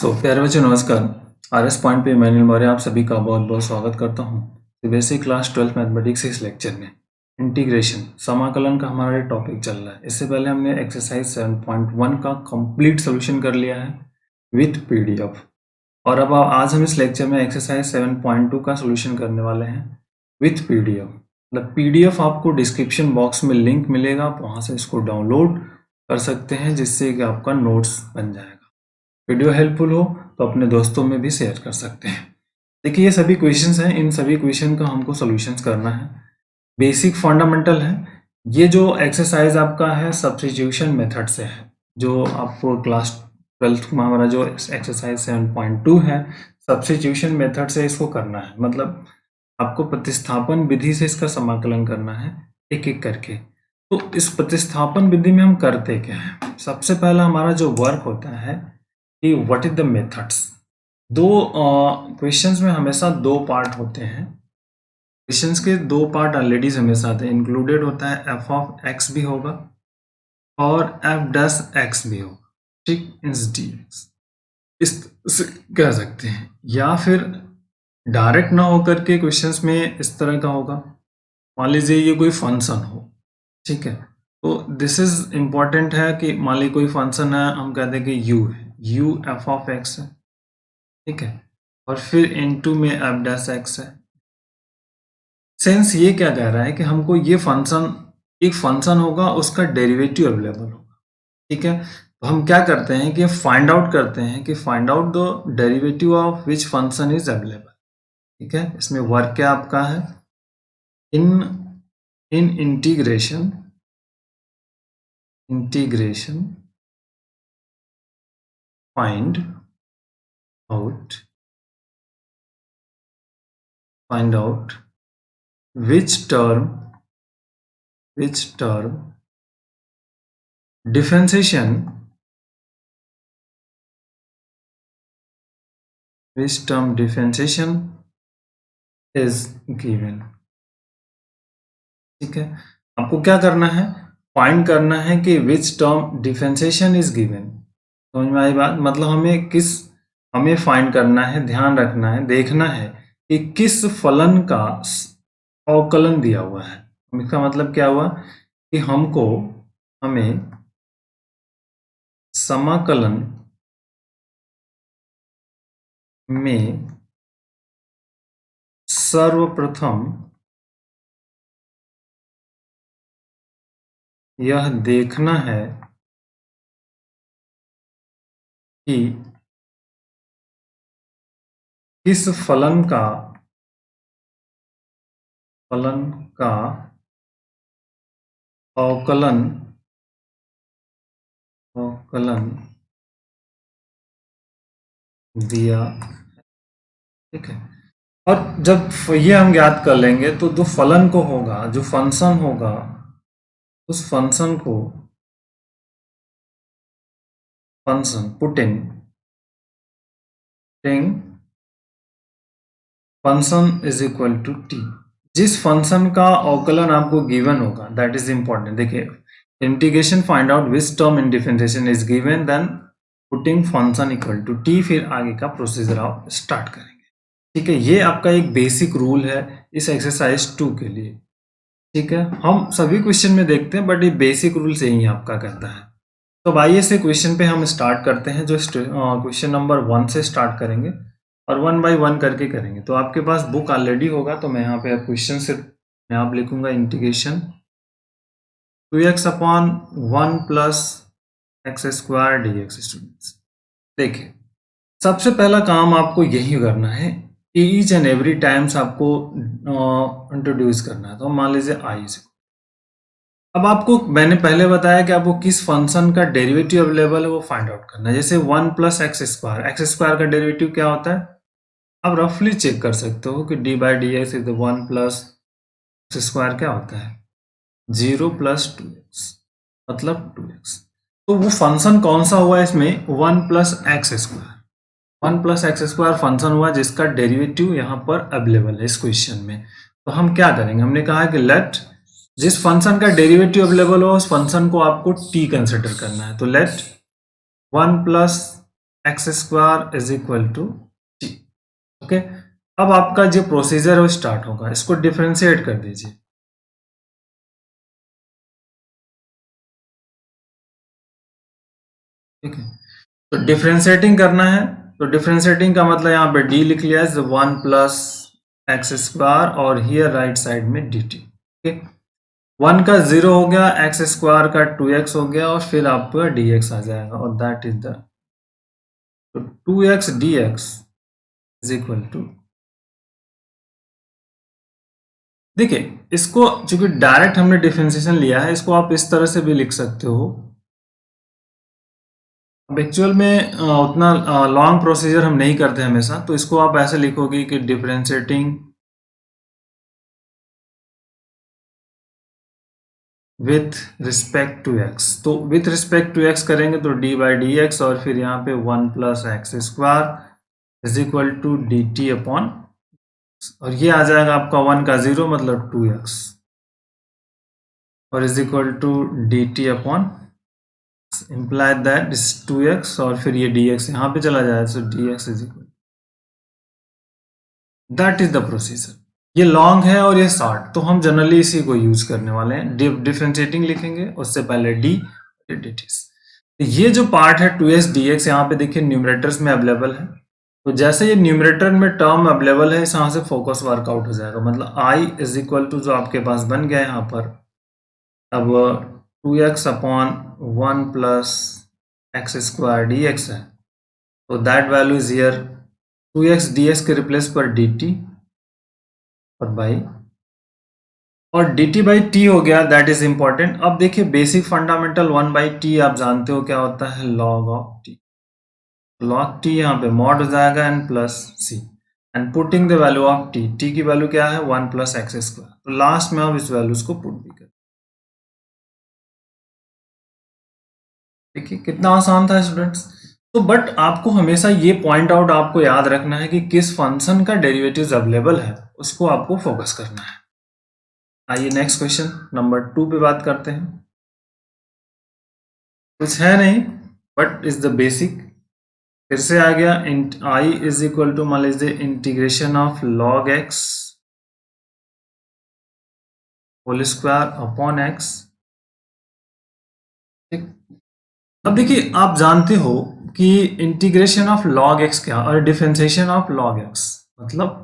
प्यारे बच्चों नमस्कार। आरएस पॉइंट पे मैनुअल मौर्य आप सभी का बहुत बहुत स्वागत करता हूँ। तो बेसिक क्लास 12 मैथमेटिक्स इस लेक्चर में इंटीग्रेशन समाकलन का हमारा टॉपिक चल रहा है। इससे पहले हमने एक्सरसाइज 7.1 का कंप्लीट सोल्यूशन कर लिया है विथ पीडीएफ, और अब आज हम इस लेक्चर में एक्सरसाइज 7.2 का सोल्यूशन करने वाले हैं विथ पीडीएफ। मतलब पीडीएफ आपको डिस्क्रिप्शन बॉक्स में लिंक मिलेगा, आप वहाँ से इसको डाउनलोड कर सकते हैं जिससे कि आपका नोट्स बन जाएगा। वीडियो हेल्पफुल हो तो अपने दोस्तों में भी शेयर कर सकते हैं। देखिए ये सभी क्वेश्चंस हैं, इन सभी क्वेश्चन का हमको सॉल्यूशंस करना है। बेसिक फंडामेंटल है। ये जो एक्सरसाइज आपका है सब्स्टिट्यूशन मेथड से है, जो आपको क्लास 12 में हमारा जो एक्सरसाइज 7.2 है सब्स्टिट्यूशन मेथड से इसको करना है। मतलब आपको प्रतिस्थापन विधि से इसका समाकलन करना है एक एक करके। तो इस प्रतिस्थापन विधि में हम करते क्या है, सबसे पहला हमारा जो वर्क होता है कि व्हाट इज द मेथड्स। दो क्वेश्चंस में हमेशा दो पार्ट होते हैं। क्वेश्चंस के दो पार्ट ऑलरेडी हमेशा आते हैं, इंक्लूडेड होता है एफ ऑफ एक्स भी होगा और एफ डैश एक्स भी होगा, ठीक, इंस डी एक्स इस कह सकते हैं। या फिर डायरेक्ट ना होकर के क्वेश्चंस में इस तरह का होगा, मान लीजिए ये कोई फंक्शन हो, ठीक है, तो दिस इज इम्पॉर्टेंट है कि मान लीजिए कोई फंक्शन है, हम कहते हैं कि यू है, यू एफ ऑफ एक्स है, ठीक है, और फिर इनटू में एफ डैश एक्स है। सेंस ये क्या कह रहा है कि हमको ये फंक्शन, एक फंक्शन होगा उसका डेरिवेटिव अवेलेबल होगा, ठीक है। तो हम क्या करते हैं कि फाइंड आउट करते हैं कि find out the derivative of which function is available, ठीक है। इसमें वर्क क्या आपका है, इन integration find out which term differentiation is given, ठीक है। आपको क्या करना है, फाइंड करना है कि which term differentiation is given. समझ में आई बात, मतलब हमें फाइंड करना है, ध्यान रखना है, देखना है कि किस फलन का अवकलन दिया हुआ है। इसका मतलब क्या हुआ कि हमें समाकलन में सर्वप्रथम यह देखना है कि किस फलन का अवकलन दिया, ठीक है। और जब ये हम ज्ञात कर लेंगे तो जो फलन को होगा, जो फंक्शन होगा, उस फंक्शन को putting function is equal to t. जिस फंक्शन का अवकलन आपको गिवन होगा, दैट इज इंपॉर्टेंट। देखिए integration find out which term in differentiation is given, then putting function equal to t, फिर आगे का प्रोसीजर आप स्टार्ट करेंगे, ठीक है। ये आपका एक बेसिक रूल है इस एक्सरसाइज 2 के लिए, ठीक है। हम सभी क्वेश्चन में देखते हैं बट ये बेसिक रूल से ही आपका कहता है। तो आइए से क्वेश्चन पे हम स्टार्ट करते हैं, जो क्वेश्चन नंबर 1 से स्टार्ट करेंगे और 1 बाय 1 करके करेंगे। तो आपके पास बुक ऑलरेडी होगा, तो मैं यहाँ पे क्वेश्चन से मैं आप लिखूंगा integration 2x upon 1 plus x square d x. Students देखिए सबसे पहला काम आपको यही करना है, ईच एंड एवरी टाइम्स आपको इंट्रोड्यूस करना है। तो मान लीजिए आई से, अब आपको मैंने पहले बताया कि आपको किस फंक्शन का डेरिवेटिव अवेलेबल है वो फाइंड आउट करना है। जैसे 1 प्लस एक्स स्क्वायर का डेरिवेटिव क्या होता है, आप रफली चेक कर सकते हो कि d by d x is 1 plus x square क्या होता है 0 प्लस 2x, मतलब 2x। तो वो फंक्शन कौन सा हुआ इसमें, 1 प्लस एक्स स्क्वायर फंक्शन हुआ जिसका डेरिवेटिव यहाँ पर अवेलेबल है इस क्वेश्चन में। तो हम क्या करेंगे, हमने कहा कि लेट जिस फंक्शन का डेरिवेटिव अवेलेबल हो उस फंक्शन को आपको t कंसिडर करना है। तो let 1 plus x square is equal to t. Okay, अब आपका जो प्रोसीजर है वो स्टार्ट होगा, इसको डिफरेंशिएट कर दीजिए। ठीक है, तो डिफरेंशिएटिंग करना है, तो डिफरेंशिएटिंग का मतलब यहाँ पे डी लिख लिया है, वन प्लस एक्स स्क्वायर और हियर राइट साइड में डी टी। ओके, वन का जीरो हो गया, एक्स स्क्वायर का टू एक्स हो गया और फिर आपका डी एक्स आ जाएगा और दैट इज द, तो two x d x is equal to, देखिए इसको चूंकि डायरेक्ट हमने डिफरेंशिएशन लिया है, इसको आप इस तरह से भी लिख सकते हो। अब एक्चुअल में उतना लॉन्ग प्रोसीजर हम नहीं करते हमेशा, तो इसको आप ऐसे लिखोगे कि differentiating with respect to x, तो विथ रिस्पेक्ट टू एक्स करेंगे तो डी बाई डी एक्स और फिर यहाँ पे one plus x square is equal to d t upon, और ये आ जाएगा आपका वन का जीरो मतलब टू एक्स और is equal to d t upon, imply that is two x और फिर ये डी एक्स यहाँ पे चला जाए, so d x is equal, that is the procedure. ये लॉन्ग है और ये शॉर्ट, तो हम जनरली इसी को यूज करने वाले हैं। डिफरेंशिएटिंग लिखेंगे, उससे पहले डी डी टी। ये जो पार्ट है टू एक्स डी एक्स, यहाँ पे देखिए न्यूमरेटर्स में अवेलेबल है, तो जैसे ये न्यूमरेटर में टर्म अवेलेबल है, इस यहाँ से फोकस वर्कआउट हो जाएगा, मतलब आई इज इक्वल टू जो आपके पास बन गया है यहाँ पर, अब two x upon one plus x square d x है, तो that value is here two x d x के रिप्लेस पर डी टी और बाई, और डी टी बाई टी हो गया, दैट इज इंपॉर्टेंट। अब देखिए basic fundamental one by t आप जानते हो क्या होता है, log of t, log t यहाँ पे मॉड हो जाएगा n plus c, and putting the value of T, T की वैल्यू क्या है वन प्लस एक्स स्क्वायर, तो लास्ट में आप इस वैल्यूज को पुट भी कर, देखिए कितना आसान था स्टूडेंट्स। तो बट आपको हमेशा ये पॉइंट आउट आपको याद रखना है कि किस फंक्शन का डेरिवेटिव्स अवेलेबल है, उसको आपको फोकस करना है। आइए नेक्स्ट क्वेश्चन नंबर 2 पे बात करते हैं। कुछ है नहीं बट इज द बेसिक, फिर से आ गया, आई इज इक्वल टू मान लीजिए integration of log x whole square upon x. ठीक, अब देखिए आप जानते हो कि इंटीग्रेशन ऑफ लॉग एक्स क्या और डिफरेंशिएशन ऑफ लॉग एक्स, मतलब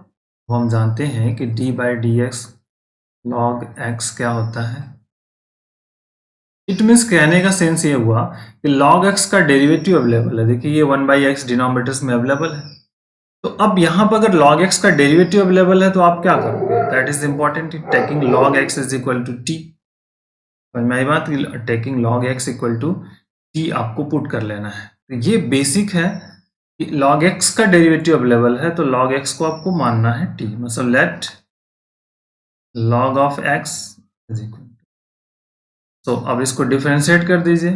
हम जानते हैं कि d by d x log x क्या होता है। इट मीन्स कहने का सेंस ये हुआ कि लॉग एक्स का डेरिवेटिव अवेलेबल है, देखिए ये वन बाई एक्स डिनोमिनेटर्स में अवेलेबल है, तो अब यहाँ पर अगर log x का डेरिवेटिव अवेलेबल है तो आप क्या करोगे, that is important, taking log x is equal to t, समझ में आई बात, taking log x equal to t आपको पुट कर लेना है। तो ये बेसिक है कि log x का डेरिवेटिव अवेलेबल है तो log x को आपको मानना है टी, मतलब let log of x is equal, तो अब इसको डिफरेंशिएट कर दीजिए,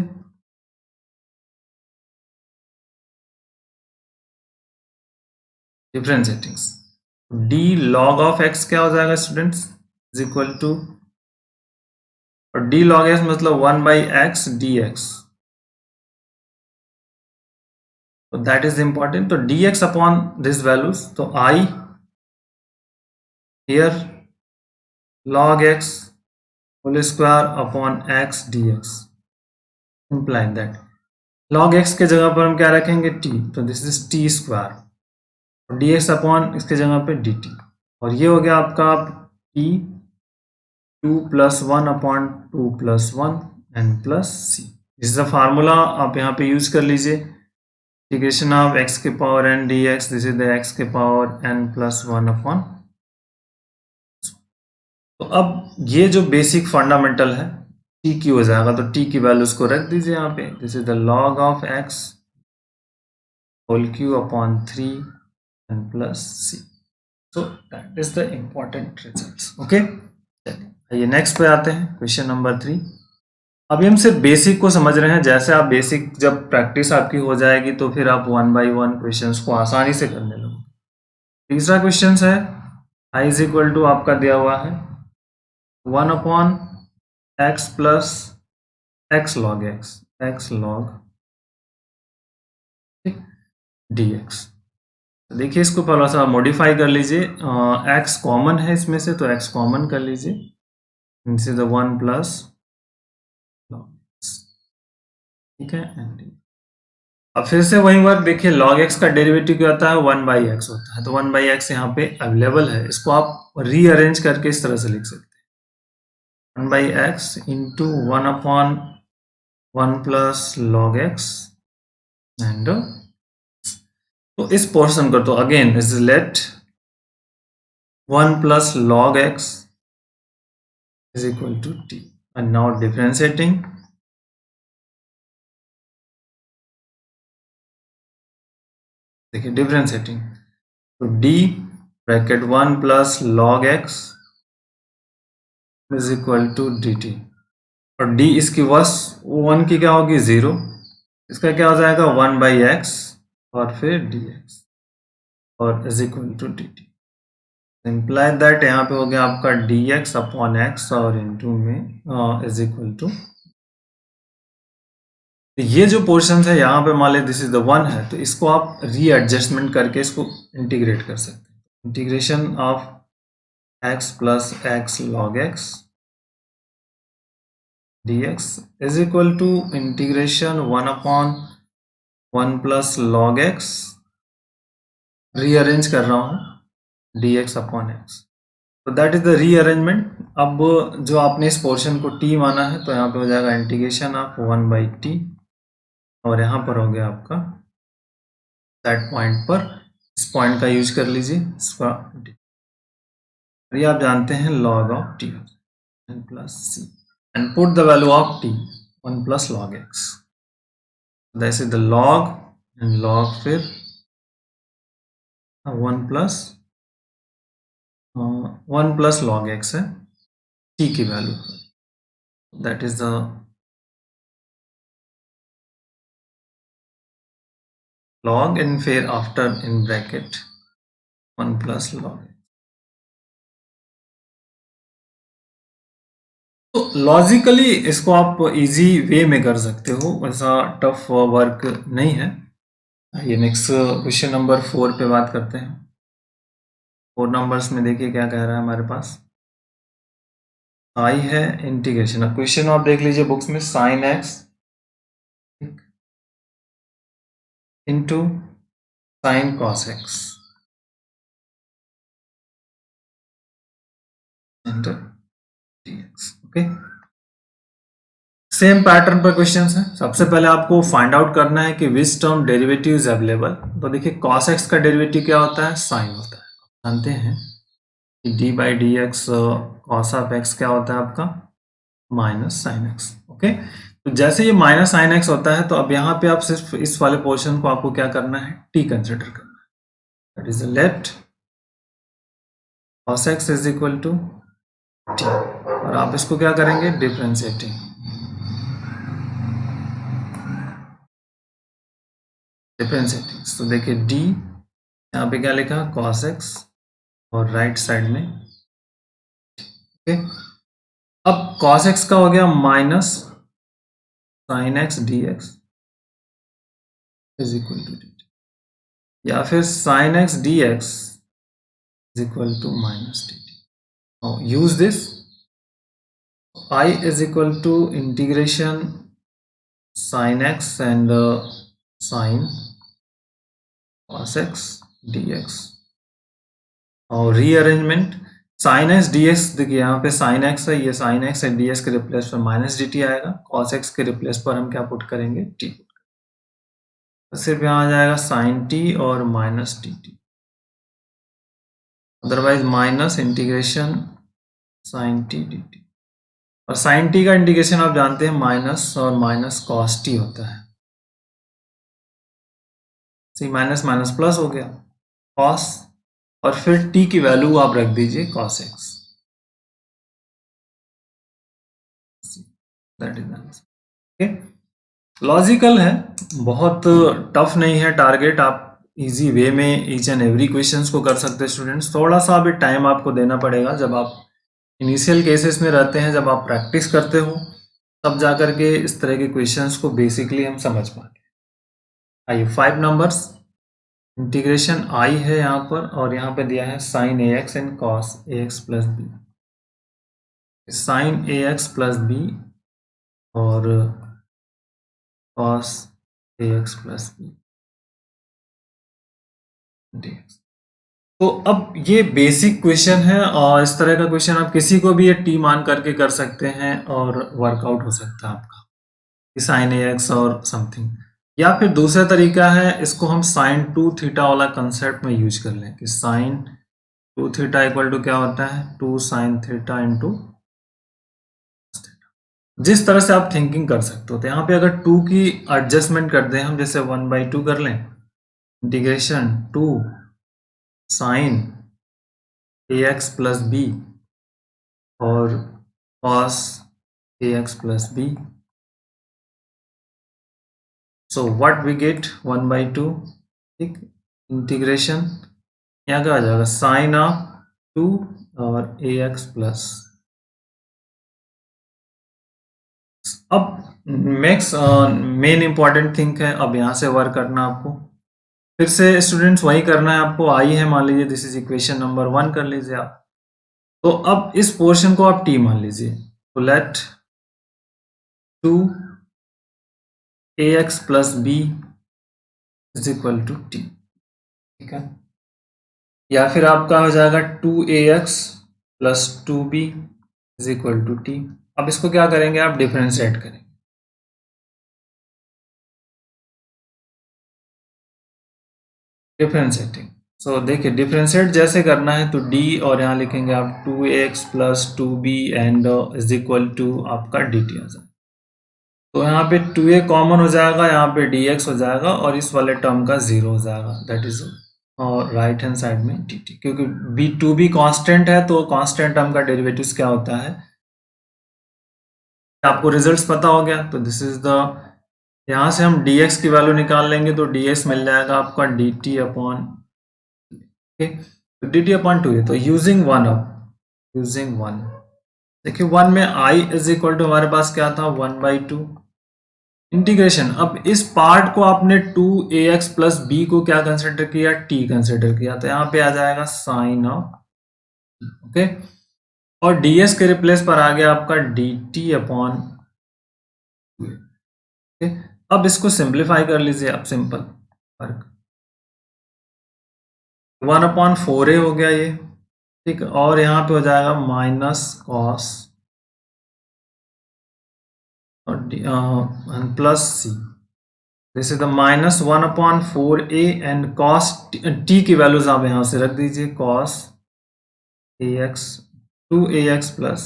differentiating d log of x क्या हो जाएगा स्टूडेंट्स, इज इक्वल टू, और डी log x मतलब one by x d x, तो दैट इज इंपॉर्टेंट, तो d x upon this values, तो I hear log x whole square upon x dx, imply that log x के जगह पर हम क्या रखेंगे t, तो दिस इज टी स्क्वायर, और dx अपॉन इसके जगह पे dt, और ये हो गया आपका t two plus one upon two plus one n plus c, this is the formula, आप यहाँ पे यूज कर लीजिए, इंटीग्रेशन ऑफ x के power n dx, this is the x के power n plus one upon, तो अब ये जो बेसिक फंडामेंटल है t की हो जाएगा, तो t की वैल्यूज को रख दीजिए यहाँ पे, this is the log of x whole cube upon three n plus c, so that is the important results. Okay, चलिए नेक्स्ट पे आते हैं, क्वेश्चन नंबर 3। अभी हम सिर्फ बेसिक को समझ रहे हैं, जैसे आप बेसिक जब प्रैक्टिस आपकी हो जाएगी तो फिर आप वन बाई वन क्वेश्चन को आसानी से करने लगोगे। तीसरा क्वेश्चन है, आई इज इक्वल टू आपका दिया हुआ है one upon x plus x log x, x log, ठीक, dx। तो देखिए इसको थोड़ा सा मॉडिफाई कर लीजिए, x कॉमन है इसमें से तो x कॉमन कर लीजिए, this is the 1 plus log x, ठीक है। अब फिर से वही बात देखिए, log x का डेरिवेटिव क्या होता है, 1/x होता है, तो 1/x यहाँ पे अवेलेबल है, इसको आप रीअरेंज करके इस तरह से लिख सकते हैं, 1/x into 1/1 plus log x and, तो इस पोर्शन को तो again is let 1 plus log x is equal to t, and now differentiating, देखिए डिफरेंशिएटिंग, तो d bracket 1 plus log x is equal to dt, और d इसकी वस 1 की क्या होगी 0, इसका क्या हो जाएगा 1/x और फिर dx और is equal to dt, imply that यहाँ पे हो गया आपका dx अपॉन x और इनटू में इज इक्वल टू, ये जो पोर्शन है यहाँ पे मान ले दिस इज द 1 है, तो इसको आप रीएडजस्टमेंट करके इसको इंटीग्रेट कर सकते हैं, integration of x plus x log x dx is equal to integration 1/1 plus log x, rearrange कर रहा हूँ, dx अपॉन x, तो दैट इज द रीअरेंजमेंट। अब जो आपने इस पोर्शन को t माना है, तो यहाँ पे हो जाएगा इंटीग्रेशन ऑफ 1/t, और यहाँ पर हो गया आपका दैट पॉइंट पर, इस पॉइंट का यूज कर लीजिए, इसका ये आप जानते हैं log of t and plus c, and put the value of t 1 plus log x, this is the log and log फिर 1 plus log x है t की value, that is the log and फिर after in bracket 1 plus log x। तो logically इसको आप easy way में कर सकते हो, ऐसा टफ वर्क नहीं है। ये नेक्स्ट क्वेश्चन नंबर 4 पे बात करते हैं। 4 नंबर्स में देखिए क्या कह रहा है हमारे पास, आई है इंटीग्रेशन, अब क्वेश्चन आप देख लीजिए बुक्स में, sine x into sine cos x into dx, okay. Same pattern पर क्वेश्चंस हैं। सबसे पहले आपको फाइंड आउट करना है कि which term derivative is available, तो देखिए कॉस एक्स का डेरिवेटिव क्या होता है, साइन होता है, आप जानते हैं कि d/dx कॉस ऑफ एक्स क्या होता है आपका, माइनस साइन एक्स, ओके। तो जैसे ये माइनस साइन एक्स होता है, तो अब यहाँ पे आप सिर्फ इस वाले पोर्शन को आपको क्या करना है, t कंसिडर करना है, that is let cos x is equal to t, और आप इसको क्या करेंगे, डिफरेंशिएटिंग, तो देखिए d यहाँ पे क्या लिखा, cos x, और राइट साइड में, ओके। अब cos x का हो गया minus sine x dx is equal to dt, या फिर sine x dx is equal to minus dt। Now use this, I is equal to integration sine x and sine cos x dx, और rearrangement sine x dx, देखिए यहाँ पे sine x है, ये sine x है, dx के replace पर minus dt आएगा, cos x के रिप्लेस पर हम क्या पुट करेंगे, t, तो सिर्फ यहाँ आ जाएगा साइन t और minus dt, otherwise minus integration sine t dt, और साइन t का इंटीग्रेशन आप जानते हैं माइनस और माइनस cos t होता है, सी माइनस माइनस प्लस हो गया cos, और फिर t की वैल्यू आप रख दीजिए cos x, that is answer, okay. Logical है, बहुत टफ नहीं है टारगेट, आप इजी वे में ईच एंड एवरी क्वेश्चंस को कर सकते हैं स्टूडेंट्स। थोड़ा सा अभी टाइम आपको देना पड़ेगा, जब आप इनिशियल केसेस में रहते हैं, जब आप प्रैक्टिस करते हो, तब जाकर के इस तरह के क्वेश्चंस को बेसिकली हम समझ पाते हैं। आइए 5 नंबर्स, इंटीग्रेशन आई है यहाँ पर, और यहाँ पे दिया है sine a x and cos a x plus b. Sine a x plus b और cos a x plus b dx। तो अब ये बेसिक क्वेश्चन है, और इस तरह का क्वेश्चन आप किसी को भी ये टी मान करके कर सकते हैं और वर्कआउट हो सकता है आपका, साइन ए एक्स और समथिंग। या फिर दूसरा तरीका है, इसको हम साइन टू थीटा वाला कंसेप्ट में यूज कर लें कि sine two theta equal to क्या होता है, टू साइन थीटा इंटू। जिस तरह से आप थिंकिंग कर सकते हो, तो यहाँ पे अगर टू की एडजस्टमेंट कर दें हम, जैसे 1/2 कर लें, integration to sine a x plus b और cos a x plus b. So what we get 1/2, ठीक। इंटीग्रेशन यहाँ क्या आ जाएगा, साइन ऑफ 2 और ए एक्स प्लस। अब मैक्स मेन इंपॉर्टेंट थिंग है, अब यहाँ से वर्क करना आपको। फिर से स्टूडेंट्स वही करना है आपको, आई है मान लीजिए, दिस इज इक्वेशन नंबर 1 कर लीजिए आप। तो अब इस पोर्शन को आप टी मान लीजिए, तो let 2 a x plus b is equal to t, ठीक है। या फिर आपका हो जाएगा 2ax plus 2b is equal to t. अब इसको क्या करेंगे, आप डिफरेंशिएट करेंगे। डिफरेंशिएटिंग, सो देखिए डिफरेंशिएट जैसे करना है तो d, और यहाँ लिखेंगे आप 2ax plus 2b and is equal to आपका dt आ जाएगा। तो यहाँ पे 2a कॉमन हो जाएगा, यहाँ पे dx हो जाएगा, और इस वाले टर्म का 0 हो जाएगा, दैट इज, और राइट हैंड साइड में dt, क्योंकि b2b कांस्टेंट है, तो कांस्टेंट टर्म का डेरिवेटिव्स क्या होता है, आपको रिजल्ट्स पता हो गया। तो दिस इज द, यहाँ से हम dx की वैल्यू निकाल लेंगे, तो dx मिल जाएगा आपका dt अपॉन, तो dt अपॉन 2 है। तो यूजिंग वन, अब यूजिंग वन, देखिए 1 में i इज इक्वल टू हमारे पास क्या था, 1/2 इंटीग्रेशन। अब इस पार्ट को आपने 2ax प्लस बी को क्या कंसिडर किया, t कंसिडर किया, तो यहाँ पे आ जाएगा साइन ऑफ, ओके। और ds के रिप्लेस पर आ गया आपका dt अपॉन, ओके। अब इसको सिंप्लीफाई कर लीजिए आप, सिंपल फर्क 1/4a हो गया ये, ठीक। और यहाँ पे हो जाएगा माइनस कॉस और plus c, this is the minus 1/4a and cos t की वैल्यूज आप यहाँ से रख दीजिए, कॉस ax 2ax प्लस,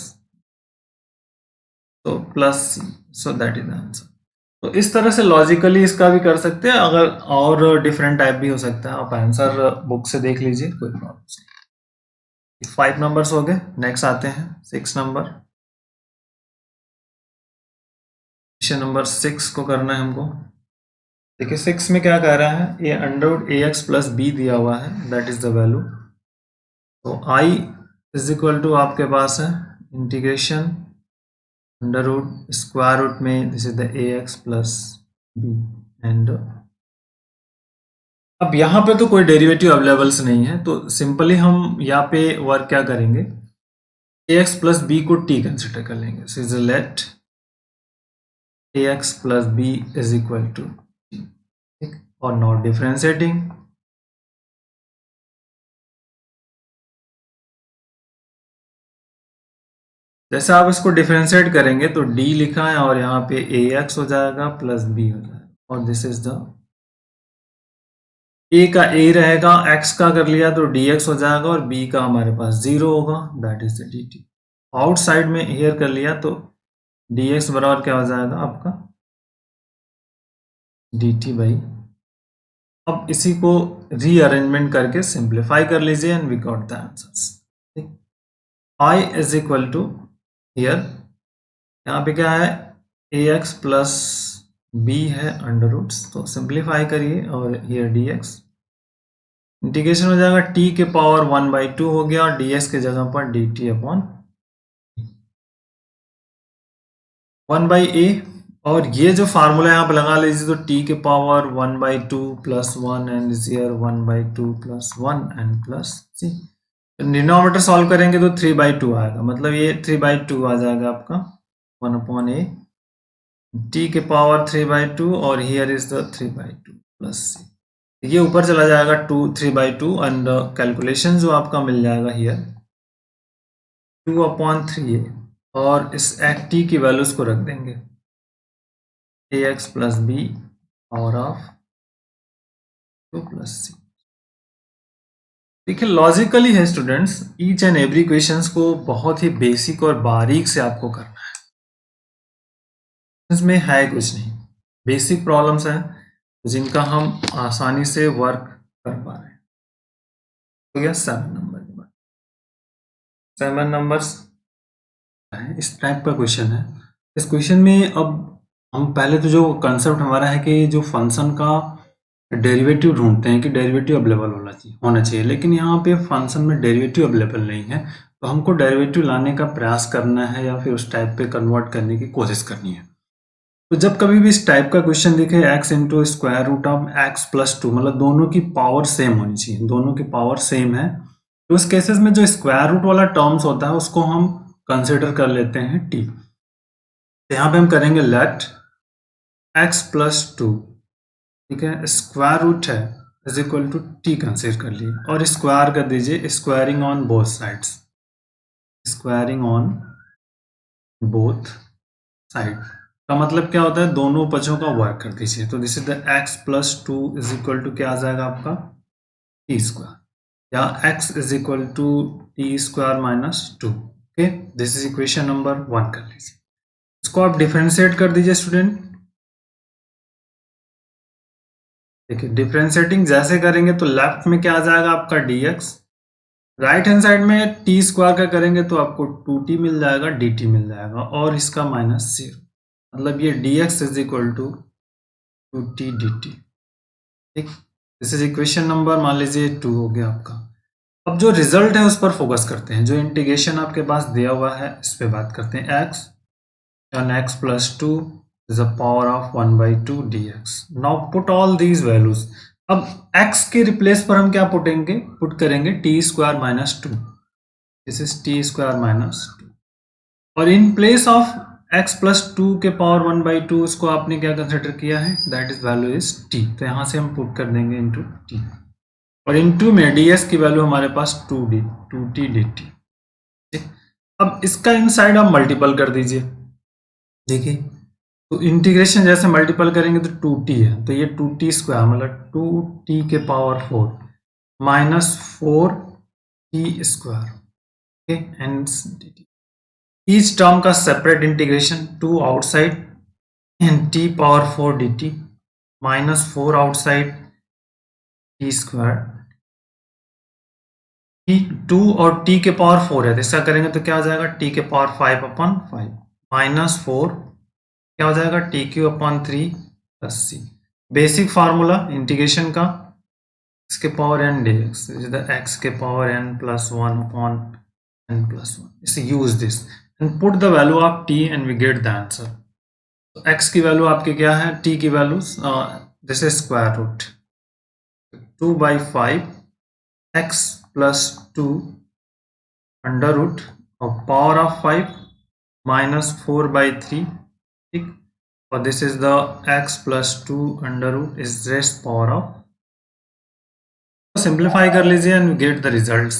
तो plus c, so that is the answer. तो इस तरह से लॉजिकली इसका भी कर सकते हैं, अगर और डिफरेंट टाइप भी हो सकता है, आप आंसर बुक से देख लीजिए, कोई प्रॉब्लम नहीं। 5 नंबर्स हो गए, नेक्स्ट आते हैं 6 नंबर। क्वेश्चन नंबर 6 को करना है हमको। देखिए 6 में क्या कह रहा है, ये अंडर ए एक्स प्लस बी दिया हुआ है, दैट इज द वैल्यू। तो आई इज इक्वल टू आपके पास है integration under root square root में, this is the a x plus b and, अब यहाँ पे तो कोई डेरिवेटिव अवेलेबल्स नहीं है, तो सिंपली हम यहाँ पे वर्क क्या करेंगे, ए एक्स प्लस बी को टी कंसिडर कर लेंगे। So is let a x plus b is equal to t, ठीक। और नॉट डिफरेंशिएटिंग, जैसे आप इसको डिफरेंशिएट करेंगे तो d लिखा है, और यहाँ पे ए एक्स हो जाएगा प्लस बी हो जाएगा, और दिस इज द, a का a रहेगा, x का कर लिया तो dx हो जाएगा, और b का हमारे पास 0 होगा, that is the dt। Outside में हेयर कर लिया तो dx बराबर क्या हो जाएगा आपका, dt बाई, अब इसी को रीअरेंजमेंट करके सिंप्लीफाई कर लीजिए and we got the answers, ठीक। i is equal to, here यहाँ पे क्या है, ए एक्स प्लस बी है अंडर रूट्स, तो सिंप्लीफाई करिए, और हियर dx इंटीग्रेशन हो जाएगा t के पावर 1/2 हो गया, और ds के जगह पर dt अपॉन 1/a और ये जो फार्मूला यहाँ पे लगा लीजिए, तो t के power 1/2 plus 1 and here 1/2 plus 1 and plus c। Denominator solve करेंगे तो 3/2 आएगा, मतलब ये 3/2 आ जाएगा आपका 1/a t के पावर 3/2 और here is the 3/2 plus c। ये ऊपर चला जाएगा 3/2 एंड कैलकुलेशन जो आपका मिल जाएगा हियर 2/3a और इस t की वैल्यूज को रख देंगे ax plus b power of 2 plus c। देखिए लॉजिकली है students, each and every questions को बहुत ही बेसिक और बारीक से आपको करना है, इसमें है कुछ नहीं, बेसिक प्रॉब्लम्स हैं जिनका हम आसानी से वर्क कर पा रहे हैं। तो यह 7 नंबर के बाद 7 नंबर्स इस टाइप का क्वेश्चन है। इस क्वेश्चन में अब हम पहले तो जो कंसेप्ट हमारा है कि जो फंक्शन का डेरिवेटिव ढूंढते हैं कि डेरिवेटिव अवेलेबल होना चाहिए, लेकिन यहाँ पे फंक्शन में डेरिवेटिव अवेलेबल नहीं है, तो हमको डेरिवेटिव लाने का प्रयास करना है या फिर उस टाइप पे कन्वर्ट करने की कोशिश करनी है। तो जब कभी भी इस टाइप का क्वेश्चन दिखे x into square root of x plus 2, मतलब दोनों की पावर सेम होनी चाहिए, दोनों की पावर सेम है, तो उस केसेस में जो स्क्वायर रूट वाला टर्म्स होता है उसको हम कंसिडर कर लेते हैं t। तो यहाँ पे हम करेंगे लेट x प्लस 2, ठीक है, स्क्वायर रूट है is equal to t consider कर लिए और स्क्वायर कर दीजिए, squaring on both sides, squaring on both side का मतलब क्या होता है, दोनों पक्षों का वर्क कर दीजिए। तो this is the x plus 2 is equal to क्या आ जाएगा आपका टी स्क्वायर, या x is equal to t square minus 2। Okay, this is equation number 1 कर लीजिए। इसको आप डिफरेंशिएट कर दीजिए स्टूडेंट। देखिए डिफरेंशिएटिंग जैसे करेंगे तो लेफ्ट में क्या आ जाएगा आपका dx, राइट हैंड साइड में टी स्क्वायर का करेंगे तो आपको 2t मिल जाएगा, dt मिल जाएगा और इसका माइनस 0, मतलब ये dx is equal to 2t dt। ठीक, दिस इज इक्वेशन नंबर मान लीजिए 2 हो गया आपका। अब जो रिजल्ट है उस पर फोकस करते हैं, जो इंटीग्रेशन आपके पास दिया हुआ है इस पे बात करते हैं। x and x plus 2 is the power of 1/2 dx. Now put all these values. अब x के रिप्लेस पर हम क्या पुट करेंगे t square minus 2, this is t square minus 2, और इन प्लेस ऑफ x प्लस 2 के पावर 1/2 उसको आपने क्या कंसिडर किया है, that is value is t, तो यहाँ से हम पुट कर देंगे इंटू t, और इंटू में ds की वैल्यू हमारे पास 2t dt। ठीक, अब इसका इनसाइड आप मल्टीपल कर दीजिए। देखिए तो इंटीग्रेशन जैसे मल्टीपल करेंगे तो 2t है, तो ये 2t स्क्वायर मतलब 2t के power 4 minus 4t square, okay, and each term का separate integration 2 outside and t power 4 dt minus 4 outside t square, t2 और t के पावर 4 है तो इसका करेंगे तो क्या हो जाएगा t के पावर 5/5 माइनस 4 क्या हो जाएगा t³ 3 + c। Basic formula integration का x के power n dx is the x के पावर n + 1/n+1। इसे use this and put the value of t and we get the answer. तो x की value आपकी क्या है, t की value this is square root 2/5 x + 2 under root और power of 5 minus 4/3, ठीक, और this is the x + 2 under root is rest power of, simplify कर लीजिए एंड गेट द रिजल्ट्स।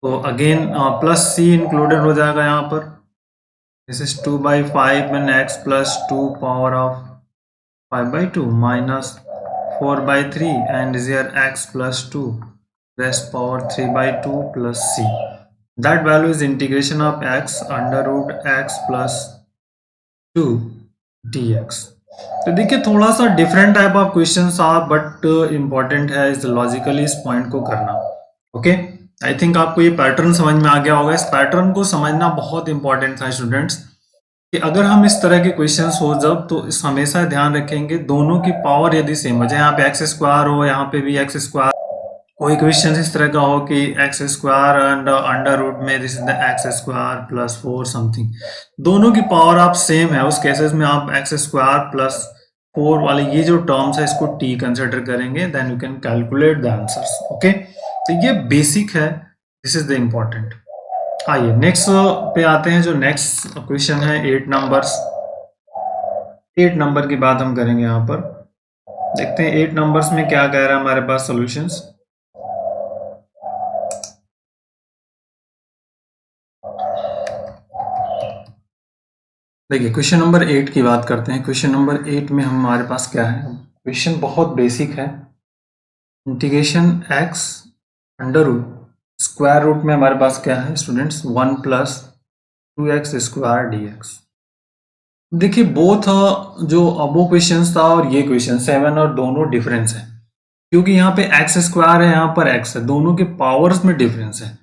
तो अगेन प्लस c इंक्लूडेड हो जाएगा यहाँ पर, this is 2/5 and x + 2 power of 5/2 minus 4/3 and is here x + 2 rest power 3/2 + c, that value is integration of x under root x plus 2 dx। तो देखिए थोड़ा सा different type of question था but important है इस logically इस point को करना। ओके, आई थिंक आपको ये पैटर्न समझ में आ गया होगा। इस पैटर्न को समझना बहुत इंपॉर्टेंट था स्टूडेंट्स, कि अगर हम इस तरह के क्वेश्चन हो जब तो इस हमेशा ध्यान रखेंगे दोनों की पावर यदि सेम हो जाए, यहाँ पे x² हो यहाँ पे भी x², कोई क्वेश्चन इस तरह का हो कि x square and under root में this is the x square plus 4 something, दोनों की पावर आप सेम है, उस केसेस में आप एक्स स्क्वायर प्लस 4 वाले ये जो टर्म्स है इसको टी कंसिडर करेंगे, then you can calculate the answers. Okay, तो ये बेसिक है, दिस इज द इम्पोर्टेंट। आइए नेक्स्ट पे आते हैं। जो नेक्स्ट क्वेश्चन है 8 नंबर की बात हम करेंगे। यहाँ पर देखते हैं 8 नंबर्स में क्या कह रहा है हमारे पास सॉल्यूशंस। देखिए क्वेश्चन नंबर 8 की बात करते हैं। क्वेश्चन नंबर 8 में हमारे पास क्या है, क्वेश्चन बहुत बेसिक है। Integration x under root square root में हमारे पास क्या है students, 1 plus 2x square dx। देखिए बोथ जो अबो क्वेश्चन था और ये क्वेश्चन 7 और दोनों डिफरेंस है, क्योंकि यहाँ पे एक्स स्क्वायर है, यहाँ पर एक्स है, दोनों के पावर्स में डिफरेंस है।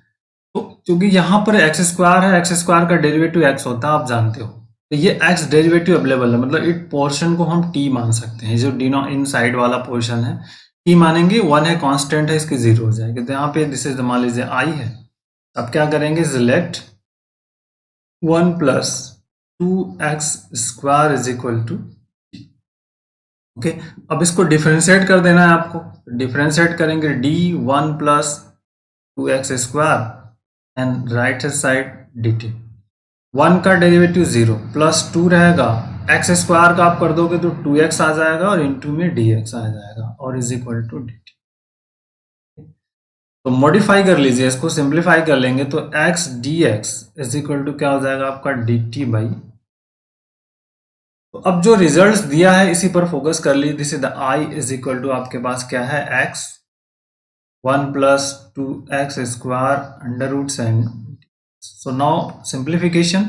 तो क्योंकि यहाँ पर एक्स स्क्वायर है, एक्स स्क्वायर का डेरिवेटिव एक्स होता है, आप जानते हो, तो ये एक्स डेरिवेटिव अवेलेबल है, मतलब इस पोर्शन को हम टी मान सकते हैं। जो डिनो इन साइड वाला पोर्शन है टी मानेंगे, 1 है कांस्टेंट है, इसकी 0 हो जाएगी। तो यहाँ पे दिस इज मान लीजिए आई है। अब क्या करेंगे, select 1 plus 2x square is equal to, okay. अब इसको डिफरेंशिएट कर देना है आपको, डिफरेंशिएट करेंगे d 1 plus 2x square and right side d t. 1 का डेरिवेटिव 0 प्लस 2 रहेगा, एक्स स्क्वायर का आप कर दोगे तो 2x आ जाएगा और इंटू में dx आ जाएगा और इज इक्वल टू dt। तो मॉडिफाई कर लीजिए, इसको सिंप्लीफाई कर लेंगे तो x dx is equal to क्या हो जाएगा आपका dt बाई। तो अब जो रिजल्ट्स दिया है इसी पर फोकस कर लीजिए। This is the i is equal to आपके पास क्या है x 1 plus 2x square under root sine. So now simplification,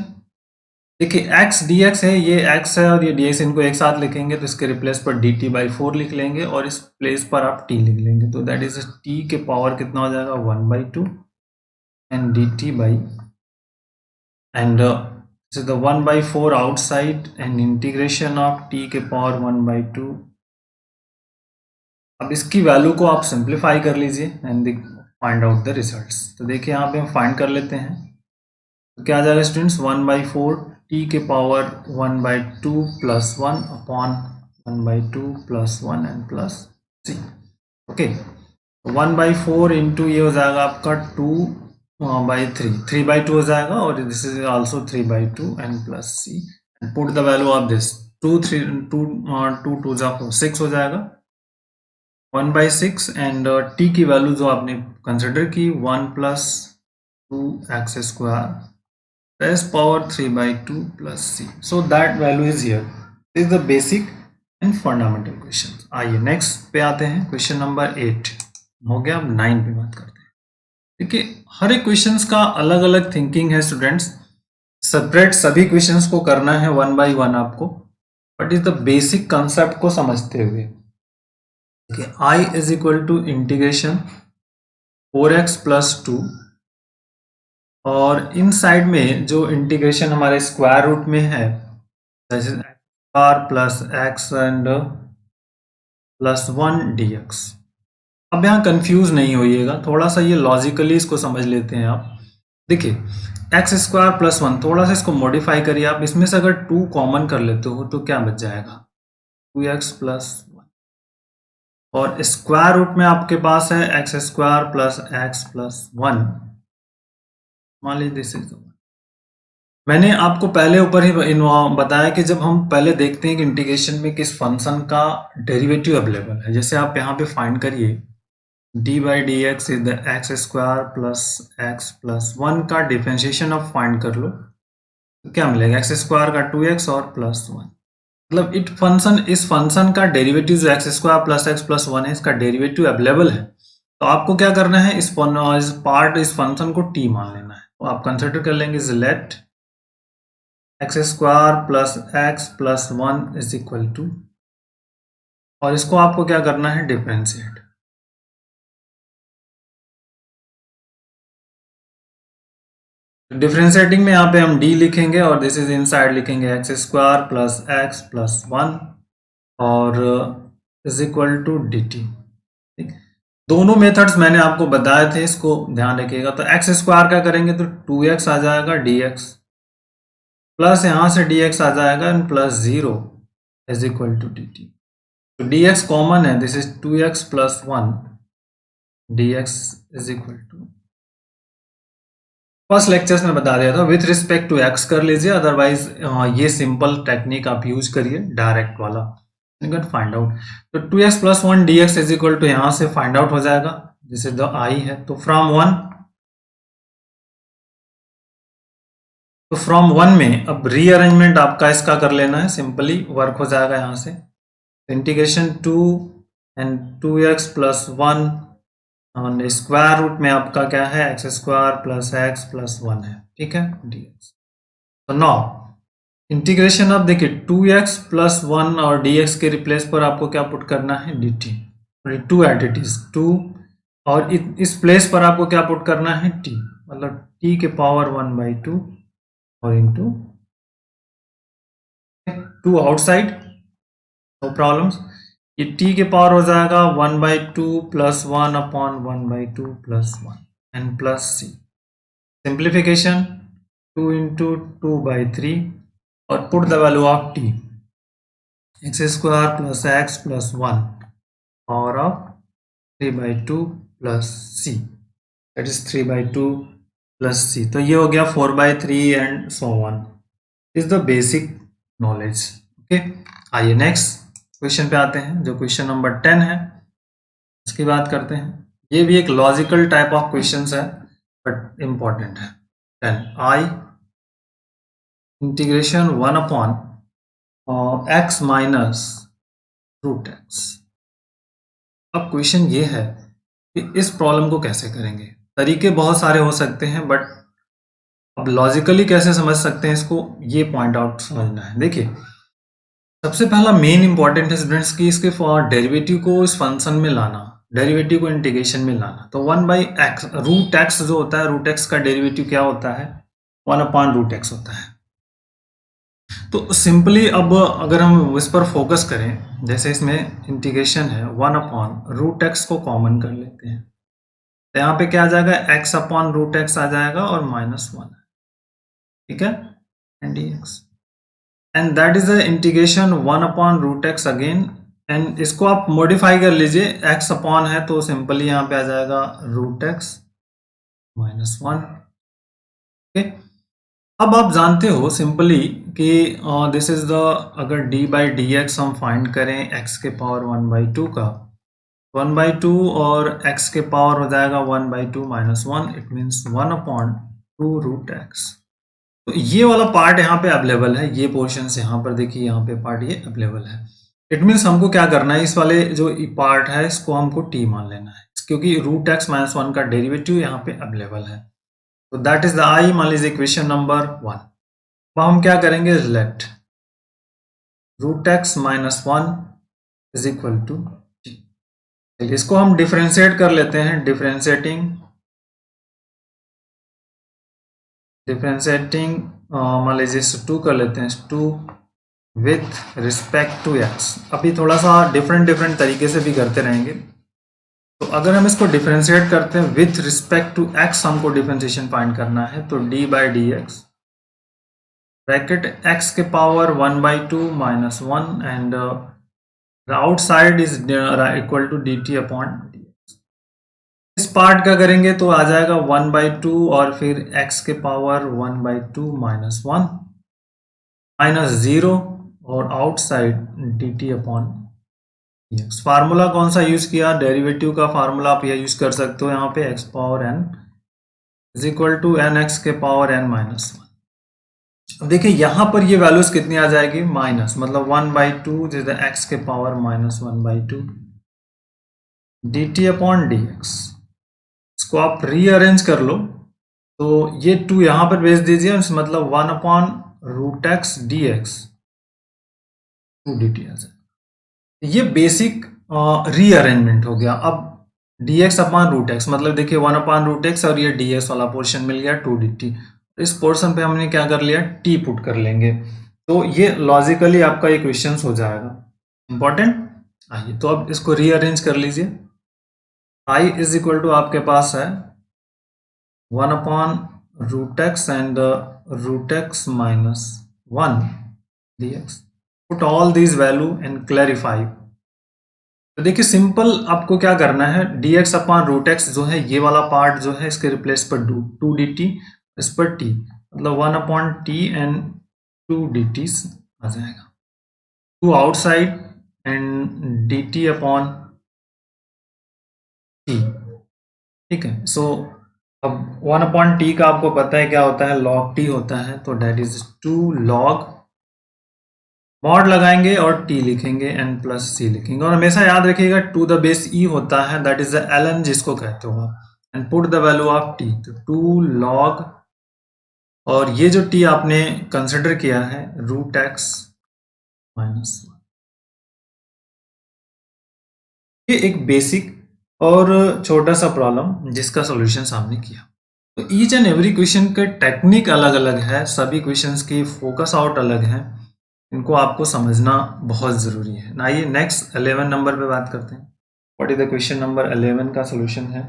देखिए x dx है, ये x है और ये dx, इनको एक साथ लिखेंगे तो इसके रिप्लेस पर dt बाई 4 लिख लेंगे और इस प्लेस पर आप t लिख लेंगे। तो दैट इज t के पावर कितना हो जाएगा 1/2 and dt by, and this is the 1/4 outside and integration of t के पावर 1/2। अब इसकी वैल्यू को आप सिंप्लीफाई कर लीजिए and find out the results. तो देखिए यहाँ पे हम फाइंड कर लेते हैं, तो क्या आ जाएगा स्टूडेंट्स, 1/4 t के power 1/2 plus 1 upon 1/2 plus 1 and plus c। Okay, 1/4 into ये हो जाएगा आपका 2/3, 3/2 हो जाएगा और this is also 3/2 and plus c and put the value of this 2 2 6 हो जाएगा 1/6 एंड t की वैल्यू जो आपने कंसिडर की 1 plus 2x square raised power 3/2 plus c. So that value is here. This is the basic and fundamental questions. आइए next पे आते हैं, क्वेश्चन नंबर 8 हो गया। अब 9 पे बात करते हैं। देखिए हर एक क्वेश्चंस का अलग अलग थिंकिंग है स्टूडेंट्स, सेपरेट सभी क्वेश्चंस को करना है 1 by 1 आपको, but is the basic concept को समझते हुए। देखिए i is equal to integration 4x plus 2 और इन साइड में जो इंटीग्रेशन हमारे स्क्वायर रूट में है r plus x and plus 1 dx। अब यहाँ कंफ्यूज नहीं होइएगा, थोड़ा सा ये लॉजिकली इसको समझ लेते हैं आप। देखिए एक्स स्क्वायर प्लस 1, थोड़ा सा इसको मॉडिफाई करिए आप, इसमें से अगर 2 कॉमन कर लेते हो तो क्या बच जाएगा 2x प्लस 1 और स्क्वायर रूट में आपके पास है x square plus x plus 1। मान लीजिए दिस इज, मैंने आपको पहले ऊपर ही बताया कि जब हम पहले देखते हैं कि इंटीग्रेशन में किस फंक्शन का डेरिवेटिव अवेलेबल है, जैसे आप यहाँ पे फाइंड करिए D by d x is the x square plus x plus 1 का डिफरेंशिएशन आप फाइंड कर लो तो क्या मिलेगा एक्स स्क्वायर का 2x और प्लस 1। मतलब इस फंक्शन का डेरिवेटिव जो x square plus x plus 1 है, इसका डेरिवेटिव अवेलेबल है। तो आपको क्या करना है, इस फंक्शन को टी मान लेना है। तो आप कंसिडर कर लेंगे let x square plus x plus 1 is equal to, और इसको आपको क्या करना है डिफरेंशिएट। डिफरेंशिएटिंग में यहाँ पे हम d लिखेंगे और दिस इज इनसाइड लिखेंगे x square plus x plus 1 और इज इक्वल टू dt। ठीक, दोनों मेथड्स मैंने आपको बताए थे, इसको ध्यान रखिएगा। तो एक्स स्क्वायर का करेंगे तो 2x आ जाएगा dx, प्लस यहाँ से dx आ जाएगा and plus 0 is equal to dt। तो dx कॉमन है, this is 2x plus 1 dx is equal to, first lectures में बता दिया था, विथ रिस्पेक्ट टू एक्स कर लीजिए, अदरवाइज ये सिंपल टेक्निक आप यूज करिए डायरेक्ट वाला, फाइंड आउट। तो 2x plus 1 dx is equal to यहाँ से फाइंड आउट हो जाएगा, दिस इज द आई है। तो फ्रॉम वन में अब रीअरेंजमेंट आपका इसका कर लेना है, सिंपली वर्क हो जाएगा यहाँ से। इंटीग्रेशन 2 एंड 2x प्लस 1 और स्क्वायर रूट में आपका क्या है, x square plus x plus 1 है, ठीक है, dx। तो नाउ इंटीग्रेशन अब देखिए 2x प्लस 1 और dx के रिप्लेस पर आपको क्या पुट करना है, dt। टू एट इट इज 2 और इस प्लेस पर आपको क्या पुट करना है, t, मतलब t के पावर 1/2 और इंटू 2 आउटसाइड, नो प्रॉब्लम्स। ये t के पावर हो जाएगा 1/2 plus 1 upon 1/2 plus 1 and plus c। Simplification 2 into 2/3 और put the value of t, x square plus x plus 1 power of 3/2 plus c, that is 3/2 plus c। तो ये हो गया 4/3 and so on, is the basic knowledge. Okay, आइए next question पे आते हैं, जो क्वेश्चन नंबर 10 है, इसकी बात करते हैं। ये भी एक लॉजिकल टाइप ऑफ क्वेश्चंस है बट इंपॉर्टेंट है। 10 I integration 1 upon x minus root x. अब क्वेश्चन ये है कि इस प्रॉब्लम को कैसे करेंगे। तरीके बहुत सारे हो सकते हैं बट अब लॉजिकली कैसे समझ सकते हैं इसको, ये पॉइंट आउट समझना है। देखिए सबसे पहला मेन इंपॉर्टेंट है स्टूडेंट्स की इसके डेरिवेटिव को इस फंक्शन में लाना, डेरिवेटिव को इंटीग्रेशन में लाना। तो 1/x रूट एक्स जो होता है, रूट एक्स का डेरिवेटिव क्या होता है, 1 अपॉन रूट एक्स होता है। तो सिंपली अब अगर हम इस पर फोकस करें, जैसे इसमें इंटीग्रेशन है 1 अपॉन रूट एक्स को कॉमन कर लेते हैं, तो यहाँ पे क्या आ जाएगा, x अपॉन रूट एक्स आ जाएगा और -1, ठीक है, and dx and that is the integration 1 upon root x again. And इसको आप मॉडिफाई कर लीजिए, x अपॉन है तो सिंपली यहाँ पे आ जाएगा रूट एक्स -1। ओके, अब आप जानते हो सिंपली कि दिस इज द, अगर d/dx हम फाइंड करें x के पावर 1/2 का, 1/2 और x के पावर हो जाएगा 1/2 -1, it means 1 upon 2 root x. तो ये वाला पार्ट यहाँ पे अवेलेबल है, ये पोर्शन यहाँ पर देखिए, यहाँ पे पार्ट ये अवेलेबल है। इट मीन्स हमको क्या करना है, इस वाले जो पार्ट है इसको हमको t मान लेना है, क्योंकि रूट एक्स -1 का डेरिवेटिव यहाँ पे अवेलेबल है। तो दैट इज द आई, मान लीजिए इक्वेशन नंबर 1। अब हम क्या करेंगे, let root x -1 is equal to t। इसको हम डिफरेंशिएट कर लेते हैं, डिफरेंशिएटिंग मान लीजिए 2 कर लेते हैं, 2 विथ रिस्पेक्ट टू x। अभी थोड़ा सा डिफरेंट तरीके से भी करते रहेंगे। तो अगर हम इसको डिफरेंशिएट करते हैं विथ रिस्पेक्ट टू x, हमको डिफरेंशिएशन फाइंड करना है, तो d/dx ब्रैकेट x के power 1/2 -1 and outside is equal to dt upon dx। इस पार्ट का करेंगे तो आ जाएगा 1/2 और फिर x के पावर 1/2 -1 -0 और outside dt upon dx। Formula कौन सा यूज किया, डेरिवेटिव का फार्मूला आप यह यूज कर सकते हो यहाँ पे, x power n is equal to nx के पावर n -1। देखिए यहाँ पर ये वैल्यूज कितनी आ जाएगी, माइनस, मतलब 1/2 जिस x के पावर -1/2 dt अपॉन dx। इसको आप रीअरेंज कर लो, तो ये 2 यहाँ पर भेज दीजिए, मतलब 1 upon root x dx 2 dt आ जाएगा। ये बेसिक रीअरेंजमेंट हो गया। अब dx अपॉन रूट एक्स, मतलब देखिए 1 अपॉन रूट एक्स और ये dx वाला पोर्शन मिल गया 2 dt। इस पोर्शन पे हमने क्या कर लिया, t पुट कर लेंगे, तो ये लॉजिकली आपका ये क्वेश्चन हो जाएगा इंपॉर्टेंट। आइए तो अब इसको रीअरेंज कर लीजिए। आई इज इक्वल टू आपके पास है 1/√x and √x minus 1 dx. Put all these value and clarify. तो देखिए सिंपल आपको क्या करना है, dx/√x जो है ये वाला पार्ट जो है इसके रिप्लेस पर 2 dt, इस पर t मतलब 1/t and 2 dt आ जाएगा, 2 outside and dt upon t. ठीक है, सो अब 1/t का आपको पता है क्या होता है, log t होता है, तो डेट इज 2 log मॉड लगाएंगे और t लिखेंगे n प्लस c लिखेंगे, और हमेशा याद रखिएगा 2 द बेस e होता है, दैट इज द ln जिसको कहते हो आप, and put the value of t, तो 2 log, और ये जो t आपने कंसिडर किया है √x माइनस 1, ये एक बेसिक और छोटा सा प्रॉब्लम जिसका सॉल्यूशन सामने किया। तो ईच एंड एवरी क्वेश्चन का टेक्निक अलग अलग है, सभी क्वेश्चंस की फोकस आउट अलग है, इनको आपको समझना बहुत जरूरी है। आइए नेक्स्ट 11 नंबर पे बात करते हैं। What is the question number 11 का सॉल्यूशन है।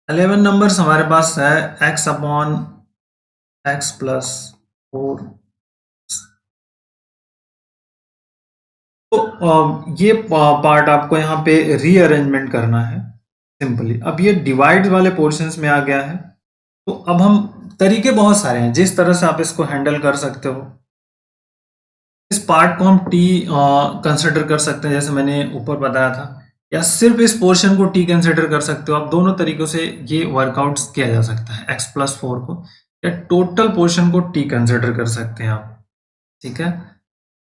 11 नंबर्स हमारे पास है x/x प्लस 4। तो ये पार्ट आपको यहाँ पे रीअरेंजमेंट करना है सिंपली। अब ये डिवाइड वाले पोर्शंस में आ गया है, तो अब हम तरीके बहुत सारे हैं जिस तरह से आप इसको हैंडल कर सकते हो। इस पार्ट को हम टी कंसिडर कर सकते हैं, जैसे मैंने ऊपर बताया था, या सिर्फ इस पोर्शन को टी कंसिडर कर सकते हो आप। दोनों तरीकों से ये वर्कआउट किया जा सकता है, x+4 को, या टोटल पोर्शन को टी कंसिडर कर सकते हैं आप। ठीक है,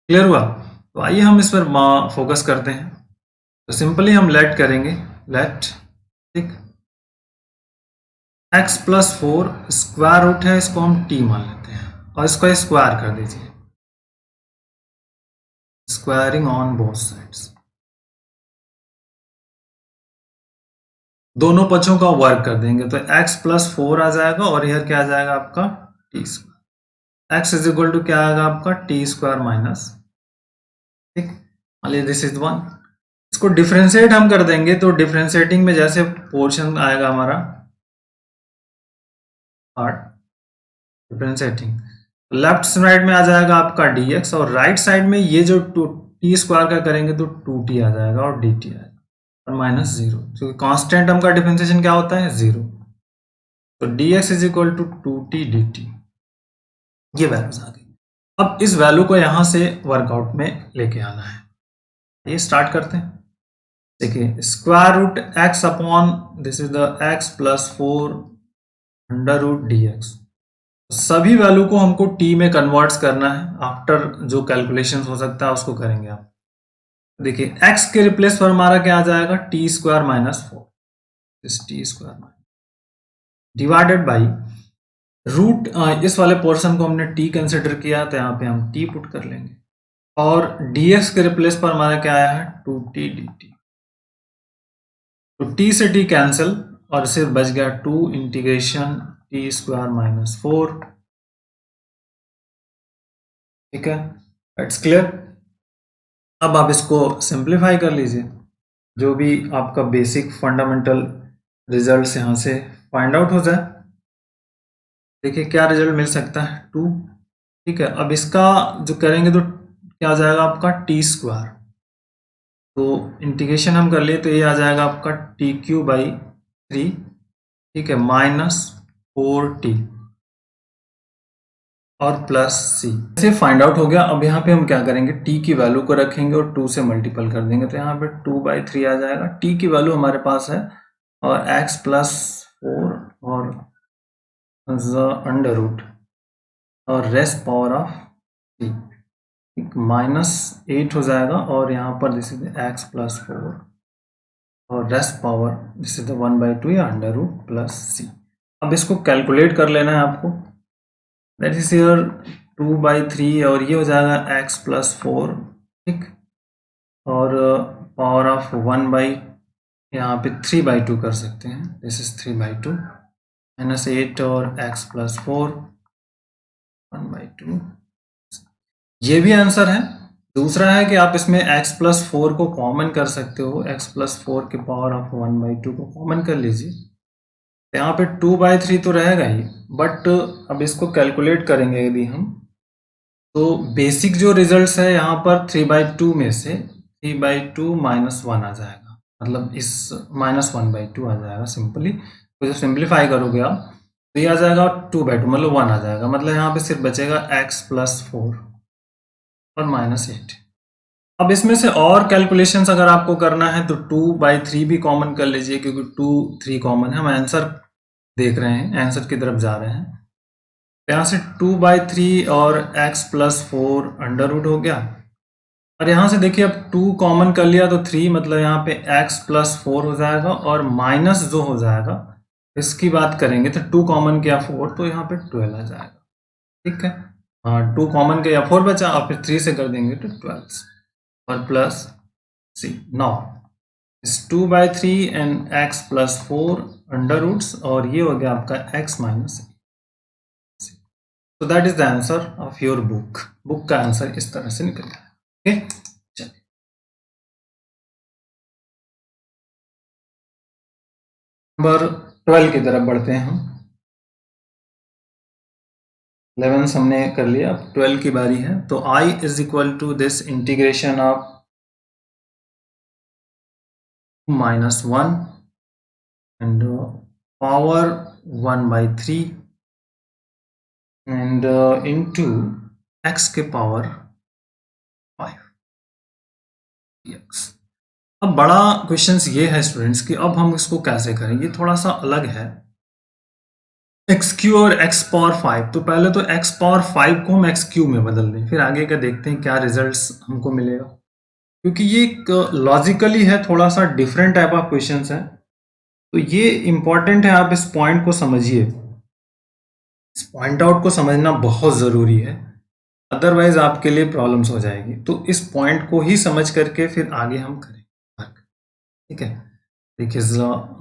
क्लियर हुआ? तो आइए हम इस पर फोकस करते हैं। तो सिंपली हम लेट करेंगे, लेट, ठीक, x+4 स्क्वायर रूट है, इसको हम t मान लेते हैं, और इसको स्क्वायर कर दीजिए, स्क्वायरिंग ऑन बोथ साइड्स, दोनों पक्षों का वर्क कर देंगे, तो x+4 आ जाएगा, और यह क्या आ जाएगा आपका t square. x is equal to क्या आएगा आपका t स्क्वायर माइनस, ठीक, मान लीजिए दिस इज 1। इसको डिफ्रेंशिएट हम कर देंगे, तो डिफ्रेंशिएटिंग में जैसे पोर्शन आएगा हमारा पार्ट डिफ्रेंशिएटिंग, लेफ्ट साइड में आ जाएगा आपका dx, और राइट साइड में ये जो t स्क्वायर का करेंगे तो 2t आ जाएगा और dt आएगा, और माइनस 0, क्योंकि कांस्टेंट टर्म का डिफरेंशिएशन क्या होता है, 0। तो dx is equal to 2t dt, ये वैल्यूज आ गई। अब इस वैल्यू को यहां से वर्कआउट में लेके आना है। ये स्टार्ट करते हैं। देखिए square root x upon this is the x+4 under root dx, सभी वैल्यू को हमको t में कन्वर्ट्स करना है। आफ्टर जो कैलकुलेशन हो सकता है उसको करेंगे आप। देखिए x के रिप्लेस पर हमारा क्या आ जाएगा, टी स्क्वायर माइनस 4, इस t square divided by root, इस वाले पोर्शन को हमने t कंसिडर किया, तो यहाँ पे हम t पुट कर लेंगे, और dx के रिप्लेस पर हमारा क्या आया है, 2t dt, तो t से t कैंसिल, और सिर्फ बच गया 2 इंटीग्रेशन टी स्क्वायर माइनस 4। ठीक है, इट्स क्लियर। अब आप इसको सिंप्लीफाई कर लीजिए, जो भी आपका बेसिक फंडामेंटल रिजल्ट यहाँ से फाइंड आउट हो जाए। देखिए क्या रिजल्ट मिल सकता है, 2। ठीक है, अब इसका जो करेंगे तो क्या आ जाएगा आपका टी स्क्वायर, तो इंटीग्रेशन हम कर लिए तो ये आ जाएगा आपका t³/3, ठीक है, माइनस 4t और प्लस c, ऐसे फाइंड आउट हो गया। अब यहाँ पे हम क्या करेंगे, t की वैल्यू को रखेंगे और 2 से मल्टीपल कर देंगे, तो यहाँ पे 2/3 आ जाएगा। t की वैल्यू हमारे पास है, और x+4 और अंडर रूट और रेस्ट पावर ऑफ t, -8 हो जाएगा, और यहाँ पर दिस इज x+4 और रेस्ट पावर दिस इज 1/2 या अंडर रूट प्लस c। अब इसको कैलकुलेट कर लेना है आपको, दैट इज हियर 2/3, और ये हो जाएगा x+4, ठीक, और पावर ऑफ 1 यहाँ पे 3/2 कर सकते हैं, दिस इज 3/2 -8 और x+4 1/2, ये भी आंसर है। दूसरा है कि आप इसमें x प्लस 4 को कॉमन कर सकते हो, x प्लस 4 के पावर ऑफ 1/2 को कॉमन कर लीजिए। यहाँ पे 2/3 तो रहेगा ही, बट अब इसको कैलकुलेट करेंगे यदि हम, तो बेसिक जो रिजल्ट्स है यहाँ पर 3/2 में से 3/2 माइनस 1 आ जाएगा, मतलब इस माइनस 1/2 आ जाएगा सिंपली। तो जब सिंप्लीफाई करोगे आप तो ये आ जाएगा 2/2, मतलब 1 आ जाएगा, मतलब यहाँ पे सिर्फ बचेगा x प्लस 4 और -8। अब इसमें से और कैलकुलेशंस अगर आपको करना है तो 2/3 भी कॉमन कर लीजिए, क्योंकि 2 3 कॉमन है। हम आंसर देख रहे हैं, आंसर की तरफ जा रहे हैं। यहाँ से 2/3 और x प्लस 4 अंडर रूट हो गया, और यहाँ से देखिए अब 2 कॉमन कर लिया तो 3, मतलब यहाँ पे x प्लस 4 हो जाएगा, और माइनस जो हो जाएगा इसकी बात करेंगे तो 2 कॉमन किया 4, तो यहाँ पे 12 आ जाएगा। ठीक है, हाँ 2 कॉमन किया 4 बचा, और फिर 3 से कर देंगे तो 12 और प्लस c। नाउ इस 2/3 and x plus 4 under roots, और ये हो गया आपका x माइनस। तो that is the answer of your book. Book का आंसर इस तरह से निकल गया। ओके, चलिए नंबर 12 की तरफ बढ़ते हैं हम। 11 हमने कर लिया, अब 12 की बारी है। तो I is equal to this integration of -1 and power 1/3 and into x के पावर 5 dx। अब बड़ा क्वेश्चंस ये है स्टूडेंट्स कि अब हम इसको कैसे करें, ये थोड़ा सा अलग है। एक्स क्यू और एक्स पावर 5, तो पहले तो एक्स पावर 5 को हम एक्स क्यू में बदल दें, फिर आगे का देखते हैं क्या रिजल्ट्स हमको मिलेगा, क्योंकि ये एक लॉजिकली है, थोड़ा सा डिफरेंट टाइप ऑफ क्वेश्चंस है। तो ये इंपॉर्टेंट है, आप इस पॉइंट को समझिए, इस पॉइंट आउट को समझना बहुत ज़रूरी है, अदरवाइज आपके लिए प्रॉब्लम्स हो जाएगी। तो इस पॉइंट को ही समझ करके फिर आगे हम करें। ठीक है, देखिए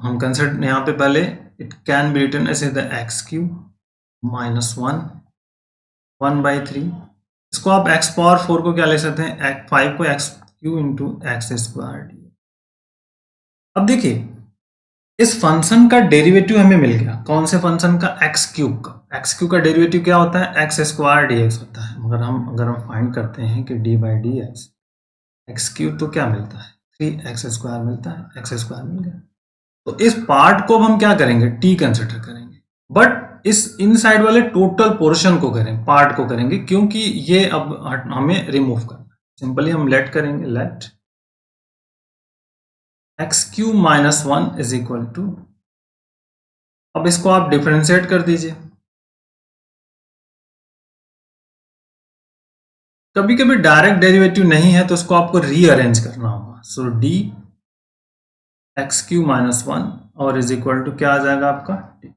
हम कंसिडर यहाँ पे पहले it can be written as the x cube -1 1/3। इसको आप x पावर 4 को क्या ले सकते हैं, 5 को x cube into x square. अब देखिए इस फंक्शन का डेरिवेटिव हमें मिल गया, कौन से फंक्शन का, एक्स क्यूब का। एक्स क्यूब का डेरिवेटिव क्या होता है, एक्स स्क्वायर डी एक्स होता है। अगर हम फाइंड करते हैं कि d by d x x cube, तो क्या मिलता है, 3x स्क्वायर मिलता है, एक्स स्क्वायर मिल गया। तो इस पार्ट को हम क्या करेंगे, टी कंसिडर करेंगे, बट इस इनसाइड वाले टोटल पोर्शन को करें, पार्ट को करेंगे, क्योंकि ये अब हमें रिमूव करना है। सिंपली हम लेट करेंगे, let x cube -1 is equal to, अब इसको आप डिफरेंशिएट कर दीजिए। कभी कभी डायरेक्ट डेरिवेटिव नहीं है तो इसको आपको रीअरेंज करना होगा। सो डी एक्स क्यू -1 और इज इक्वल टू क्या आ जाएगा आपका डी।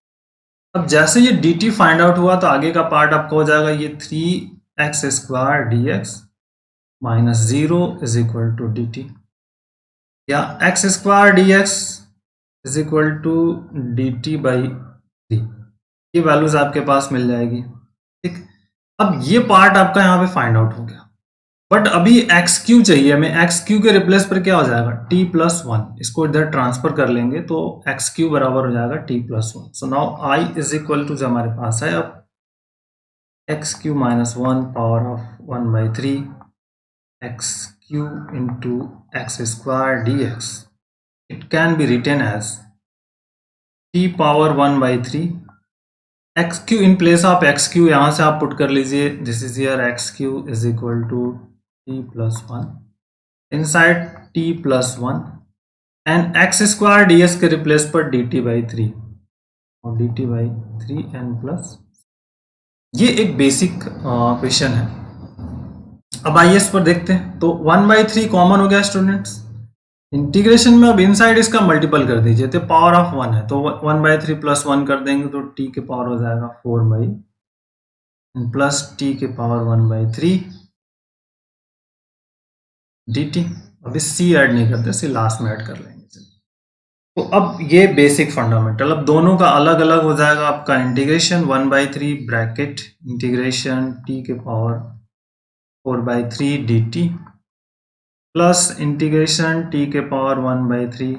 अब जैसे ये डी टी फाइंड आउट हुआ तो आगे का पार्ट आपका हो जाएगा ये 3x square d x -0 is equal to d t, या x square d x is equal to d t by 3। ये वैल्यूज आपके पास मिल जाएगी। ठीक, अब ये पार्ट आपका यहाँ पे फाइंड आउट हो गया, बट अभी एक्स क्यू चाहिए हमें। एक्स क्यू के रिप्लेस पर क्या हो जाएगा, टी प्लस 1। इसको इधर ट्रांसफर कर लेंगे तो एक्स क्यू बराबर हो जाएगा t plus 1। So now I is equal to जो हमारे पास है अब x cube -1 power of 1/3 x cube into x square d x. It can be written as t power 1/3 x cube in place of x cube, यहाँ से आप put कर लीजिए, this is your x cube is equal to t plus 1 inside t plus 1 and x square d x के replace पर d t by 3 और d t by 3 n plus. ये एक बेसिक क्वेश्चन है। अब आइए इस पर देखते हैं। तो 1/3 कॉमन हो गया स्टूडेंट्स, इंटीग्रेशन में अब इनसाइड इसका मल्टीपल कर दीजिए, तो पावर ऑफ 1 है तो 1/3 प्लस 1 कर देंगे तो टी के पावर हो जाएगा 4 प्लस टी के पावर 1/3 डी टी। अब इस सी ऐड नहीं करते, सी लास्ट में ऐड कर लेंगे। तो अब ये बेसिक फंडामेंटल, अब दोनों का अलग अलग हो जाएगा आपका इंटीग्रेशन 1/3 ब्रैकेट इंटीग्रेशन टी के power 4/3 dt plus integration t के पावर 1/3।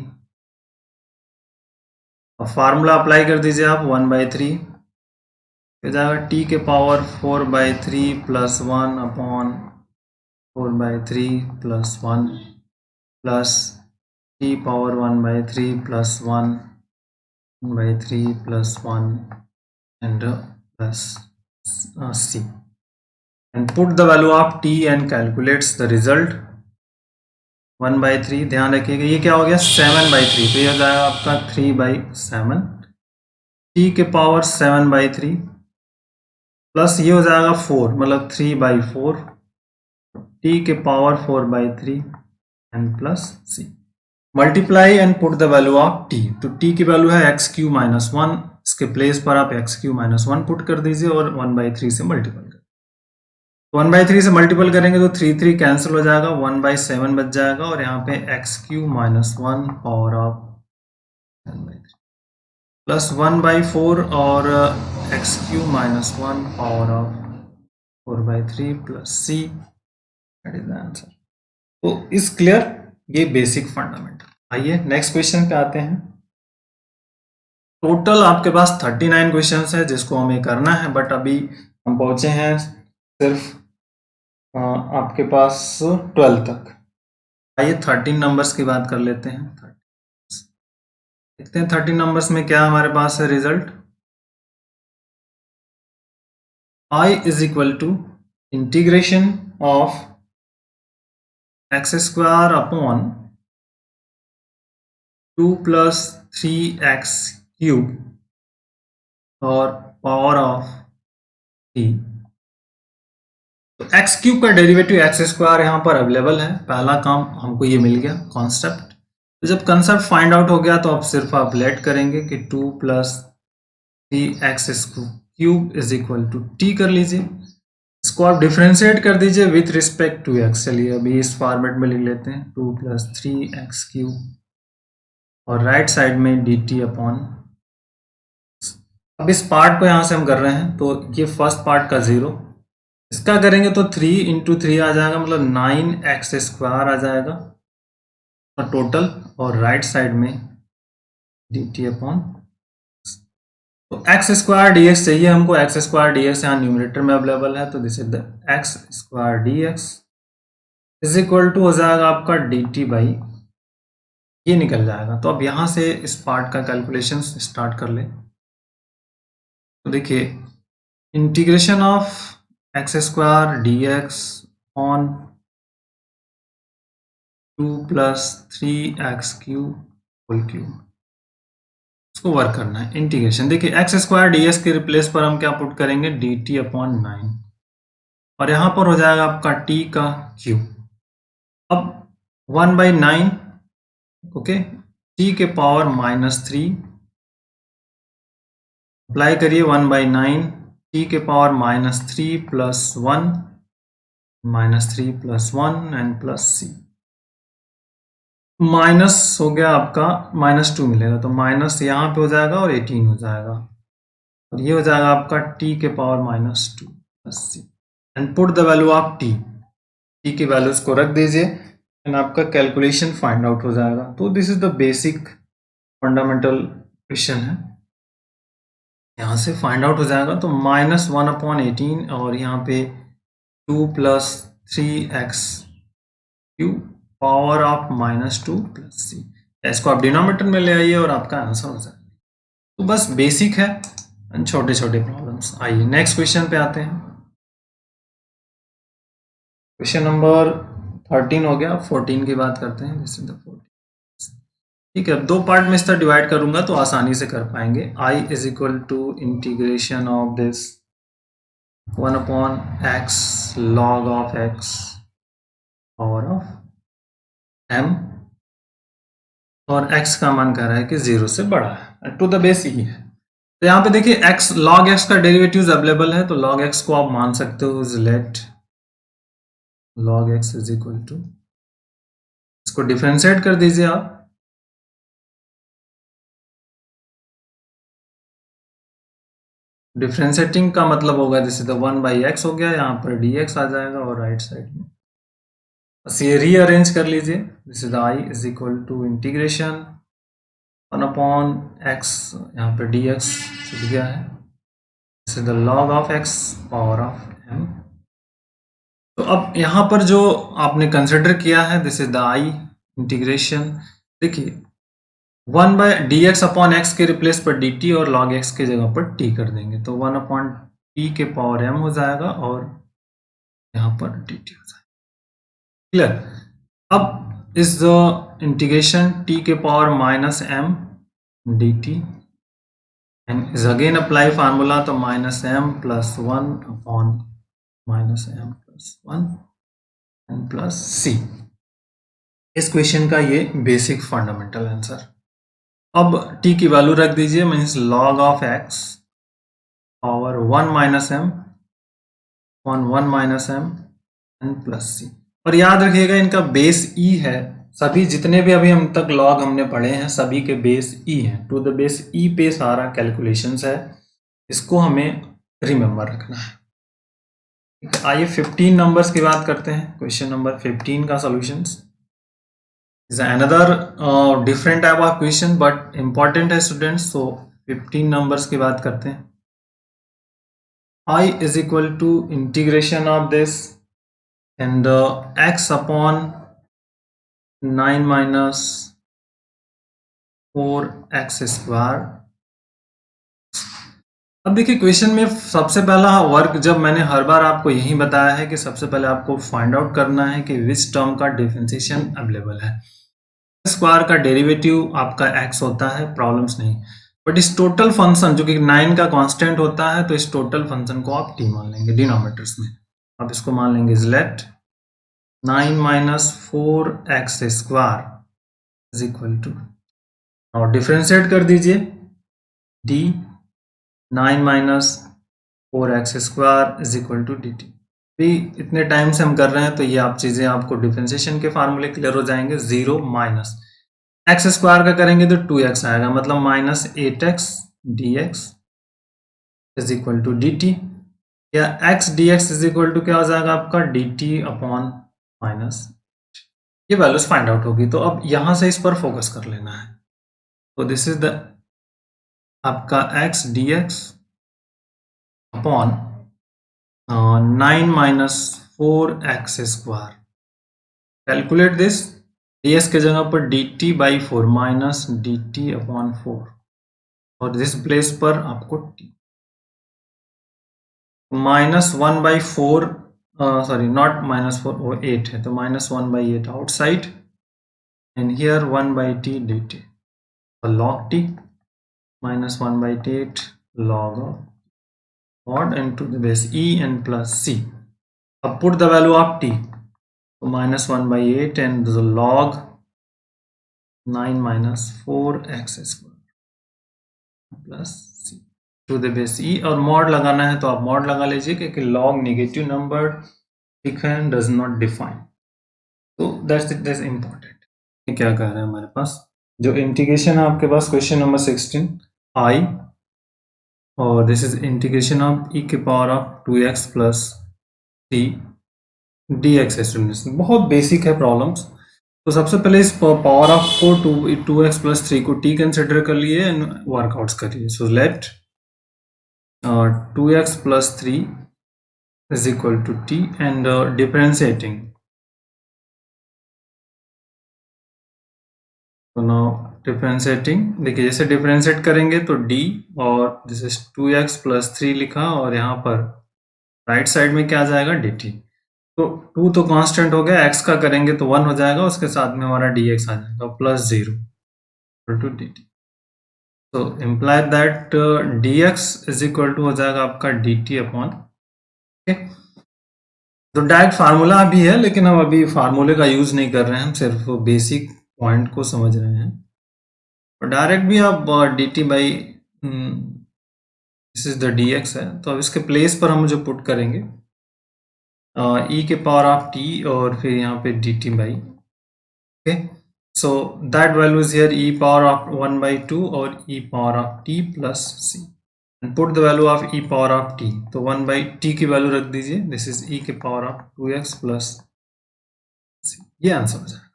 अब फार्मूला अप्लाई कर दीजिए आप 1/3 हो जाएगा t के power 4/3 plus 1 upon 4/3 plus 1 plus t power 1/3 plus 1/3 plus 1 and plus c and put the value of t and calculates the result 1/3। ध्यान रखिएगा ये क्या हो गया 7/3, तो ये हो जाएगा आपका 3/7 t के पावर 7/3 प्लस ये हो जाएगा 4 मतलब 3/4 t के power 4/3 and plus c multiply and put the value of t। तो t की वैल्यू है x³ -1, इसके प्लेस पर आप x³ -1 पुट कर दीजिए और 1/3 से मल्टीपल कर 1/3 से मल्टीपल करेंगे तो 3 कैंसिल हो जाएगा, 1/7 बच जाएगा और यहाँ पे x³ - 1 पावर ऑफ 10/3 प्लस 1/4 और x³ - 1 power of 4/3 plus c, that is the answer. तो इज क्लियर, ये बेसिक फंडामेंटल। आइए नेक्स्ट क्वेश्चन पे आते हैं। टोटल आपके पास 39 क्वेश्चंस है जिसको हमें करना है, बट अभी हम पहुंचे हैं सिर्फ आपके पास 12 तक। आइए 13 नंबर्स की बात कर लेते हैं। देखते हैं 13 नंबर्स में क्या हमारे पास है result. I is equal to integration of x² upon 2 + 3x³ और पावर ऑफ t। तो x³ का डेरिवेटिव x² यहाँ पर अवेलेबल है, पहला काम हमको ये मिल गया कॉन्सेप्ट। तो जब कंसेप्ट फाइंड आउट हो गया तो अब सिर्फ आप लेट करेंगे कि 2 + 3x³ is equal to t कर लीजिए, इसको आप डिफ्रेंशिएट कर दीजिए विथ रिस्पेक्ट टू x। चलिए अभी इस फॉर्मेट में लिख लेते हैं 2 + 3x³ और राइट साइड में dt अपॉन। अब इस पार्ट को यहां से हम कर रहे हैं तो ये फर्स्ट पार्ट का 0, इसका करेंगे तो 3 × 3 आ जाएगा मतलब 9x² आ जाएगा और टोटल, और राइट साइड में dt अपॉन। तो x² dx चाहिए हमको, x² dx यहाँ न्यूमरेटर में अवेलेबल है, तो this is the x² dx is equal to हो जाएगा आपका dt बाई ये निकल जाएगा। तो अब यहां से इस पार्ट का कैलकुलेशन स्टार्ट कर ले। तो देखिए integration of x² dx on 2 + 3x³ whole cube, इसको वर्क करना है इंटीग्रेशन। देखिए x² dx के रिप्लेस पर हम क्या पुट करेंगे dt अपॉन 9 और यहां पर हो जाएगा आपका t का क्यूब। अब 1/9 ओके, t के पावर -3 अप्लाई करिए 1/9 t के power -3 plus 1 -3 plus 1 and plus c। Minus हो गया आपका -2 मिलेगा, तो माइनस यहाँ पे हो जाएगा और 18 हो जाएगा और ये हो जाएगा आपका t के power -2 plus c and put the value of t की वैल्यूज को रख दीजिए एंड आपका कैलकुलेशन फाइंड आउट हो जाएगा। तो this is the basic fundamental question है, यहाँ से फाइंड आउट हो जाएगा। तो -1/18 और यहाँ पे 2 + 3x³ power of -2 plus c, इसको आप डिनोमिनेटर में ले आइए और आपका आंसर हो जाएगा। तो बस बेसिक है, छोटे छोटे प्रॉब्लम्स। आइए नेक्स्ट क्वेश्चन पे आते हैं। क्वेश्चन नंबर 13 हो गया, 14 की बात करते हैं। This is the 14। ठीक है, अब दो पार्ट में इसका डिवाइड करूंगा तो आसानी से कर पाएंगे। I is equal to integration of this 1/x log of x power of m और x का मान कह रहा है कि 0 से बड़ा है, टू द बेस ही है। तो यहाँ पे देखिए x log x का डेरिवेटिव अवेलेबल है, तो log x को आप मान सकते हो is let log x is equal to, इसको डिफरेंशिएट कर दीजिए आप डिफ्रेंशिएटिंग का मतलब होगा जैसे तो 1/x हो गया, यहाँ पर dx आ जाएगा और राइट साइड में बस ये रीअरेंज कर लीजिए। This is i is equal to integration 1/x, यहाँ पर dx छूट गया है, this is the log of x power of m। तो अब यहाँ पर जो आपने कंसिडर किया है this is the i integration, देखिए 1/dx/x के रिप्लेस पर dt और log x की जगह पर t कर देंगे तो 1/t के पावर m हो जाएगा और यहाँ पर dt हो जाएगा। क्लियर? अब इस इंटीग्रेशन t के power -m dt and is again apply formula तो -m + 1/-m + 1 and plus c। इस क्वेश्चन का ये बेसिक फंडामेंटल आंसर। अब t की वैल्यू रख दीजिए, means log of x power 1 - m on 1 - m and plus c। और याद रखिएगा इनका बेस e है, सभी जितने भी अभी हम तक लॉग हमने पढ़े हैं सभी के बेस e हैं, टू द बेस e पे सारा कैलकुलेशंस है, इसको हमें रिमेंबर रखना है। आइए 15 नंबर्स की बात करते हैं। क्वेश्चन नंबर 15 का solutions is another different type of question but important है स्टूडेंट्स। तो 15 नंबर्स की बात करते हैं। I is equal to integration of this and x upon 9 minus 4x square। अब देखिए क्वेश्चन में सबसे पहला वर्क, जब मैंने हर बार आपको यही बताया है कि सबसे पहले आपको फाइंड आउट करना है कि विच टर्म का डिफरेंशिएशन अवेलेबल है। स्क्वायर का डेरिवेटिव आपका x होता है, प्रॉब्लम्स नहीं, बट इस टोटल फंक्शन जो कि 9 का कांस्टेंट होता है तो इस टोटल फंक्शन को आप t मान लेंगे डिनोमिनेटर्स में। अब इसको मान लेंगे is let 9 - 4x square is equal to, और डिफरेंशिएट कर दीजिए d 9 - 4x square is equal to dt। भी इतने टाइम से हम कर रहे हैं तो ये आप चीजें आपको डिफरेंशिएशन के फार्मूले क्लियर हो जाएंगे। 0 माइनस x स्क्वायर का करेंगे तो 2x आएगा, मतलब -8x dx is equal to dt, या x dx is equal to क्या हो जाएगा आपका dt अपॉन माइनस, ये वैल्यूज फाइंड आउट होगी। तो अब यहां से इस पर फोकस कर लेना है। तो दिस इज द आपका x dx upon 9 - 4x square. Calculate this, ds के जगह पर dt/4 माइनस dt अपॉन 4 और दिस प्लेस पर आपको t -1/4, सॉरी नॉट -4, वो 8 है तो -1/8 outside and here 1/t dt और log t -1/8 log of odd and to the base e and plus c। अब put the value of t, so -1/8 and the log 9 - 4x square plus c to the base e, और mod लगाना है तो आप mod लगा लीजिए क्योंकि log negative number does not define, तो दैट्स इम्पोर्टेंट। क्या कह रहे हैं हमारे पास जो इंटीग्रेशन है आपके पास क्वेश्चन नंबर 16 i, और this is integration of e के power of 2x plus 3 dx है स्टूडेंट्स, बहुत बेसिक है प्रॉब्लम्स। तो सबसे पहले इस पावर ऑफ को 2x प्लस 3 को t कंसिडर कर लिए एंड वर्कआउट्स करिए। So let 2x plus 3 is equal to t and differentiating, तो now differentiating, देखिए जैसे डिफरेंशिएट करेंगे तो d और दिस इज 2x प्लस 3 लिखा और यहाँ पर राइट साइड में क्या आ जाएगा dt, तो 2 तो कांस्टेंट हो गया, x का करेंगे तो 1 हो जाएगा, उसके साथ में हमारा dx आ जाएगा प्लस 0 टू dt, तो imply that dx is equal to हो जाएगा आपका dt अपॉन, ओके। तो डायरेक्ट फार्मूला भी है लेकिन हम अभी फार्मूले का यूज नहीं कर रहे हैं, हम सिर्फ बेसिक पॉइंट को समझ रहे हैं। और डायरेक्ट भी आप dt by this is the dx है, तो अब इसके प्लेस पर हम जो पुट करेंगे e के पावर ऑफ t और फिर यहाँ पे dt by, okay. So that value is here e power of 1/2 और e power of t plus c। And put the value of E power of T, तो 1 by T की value रख दीजिए, this is ई के power of 2x plus, ये answer हो जाएगा।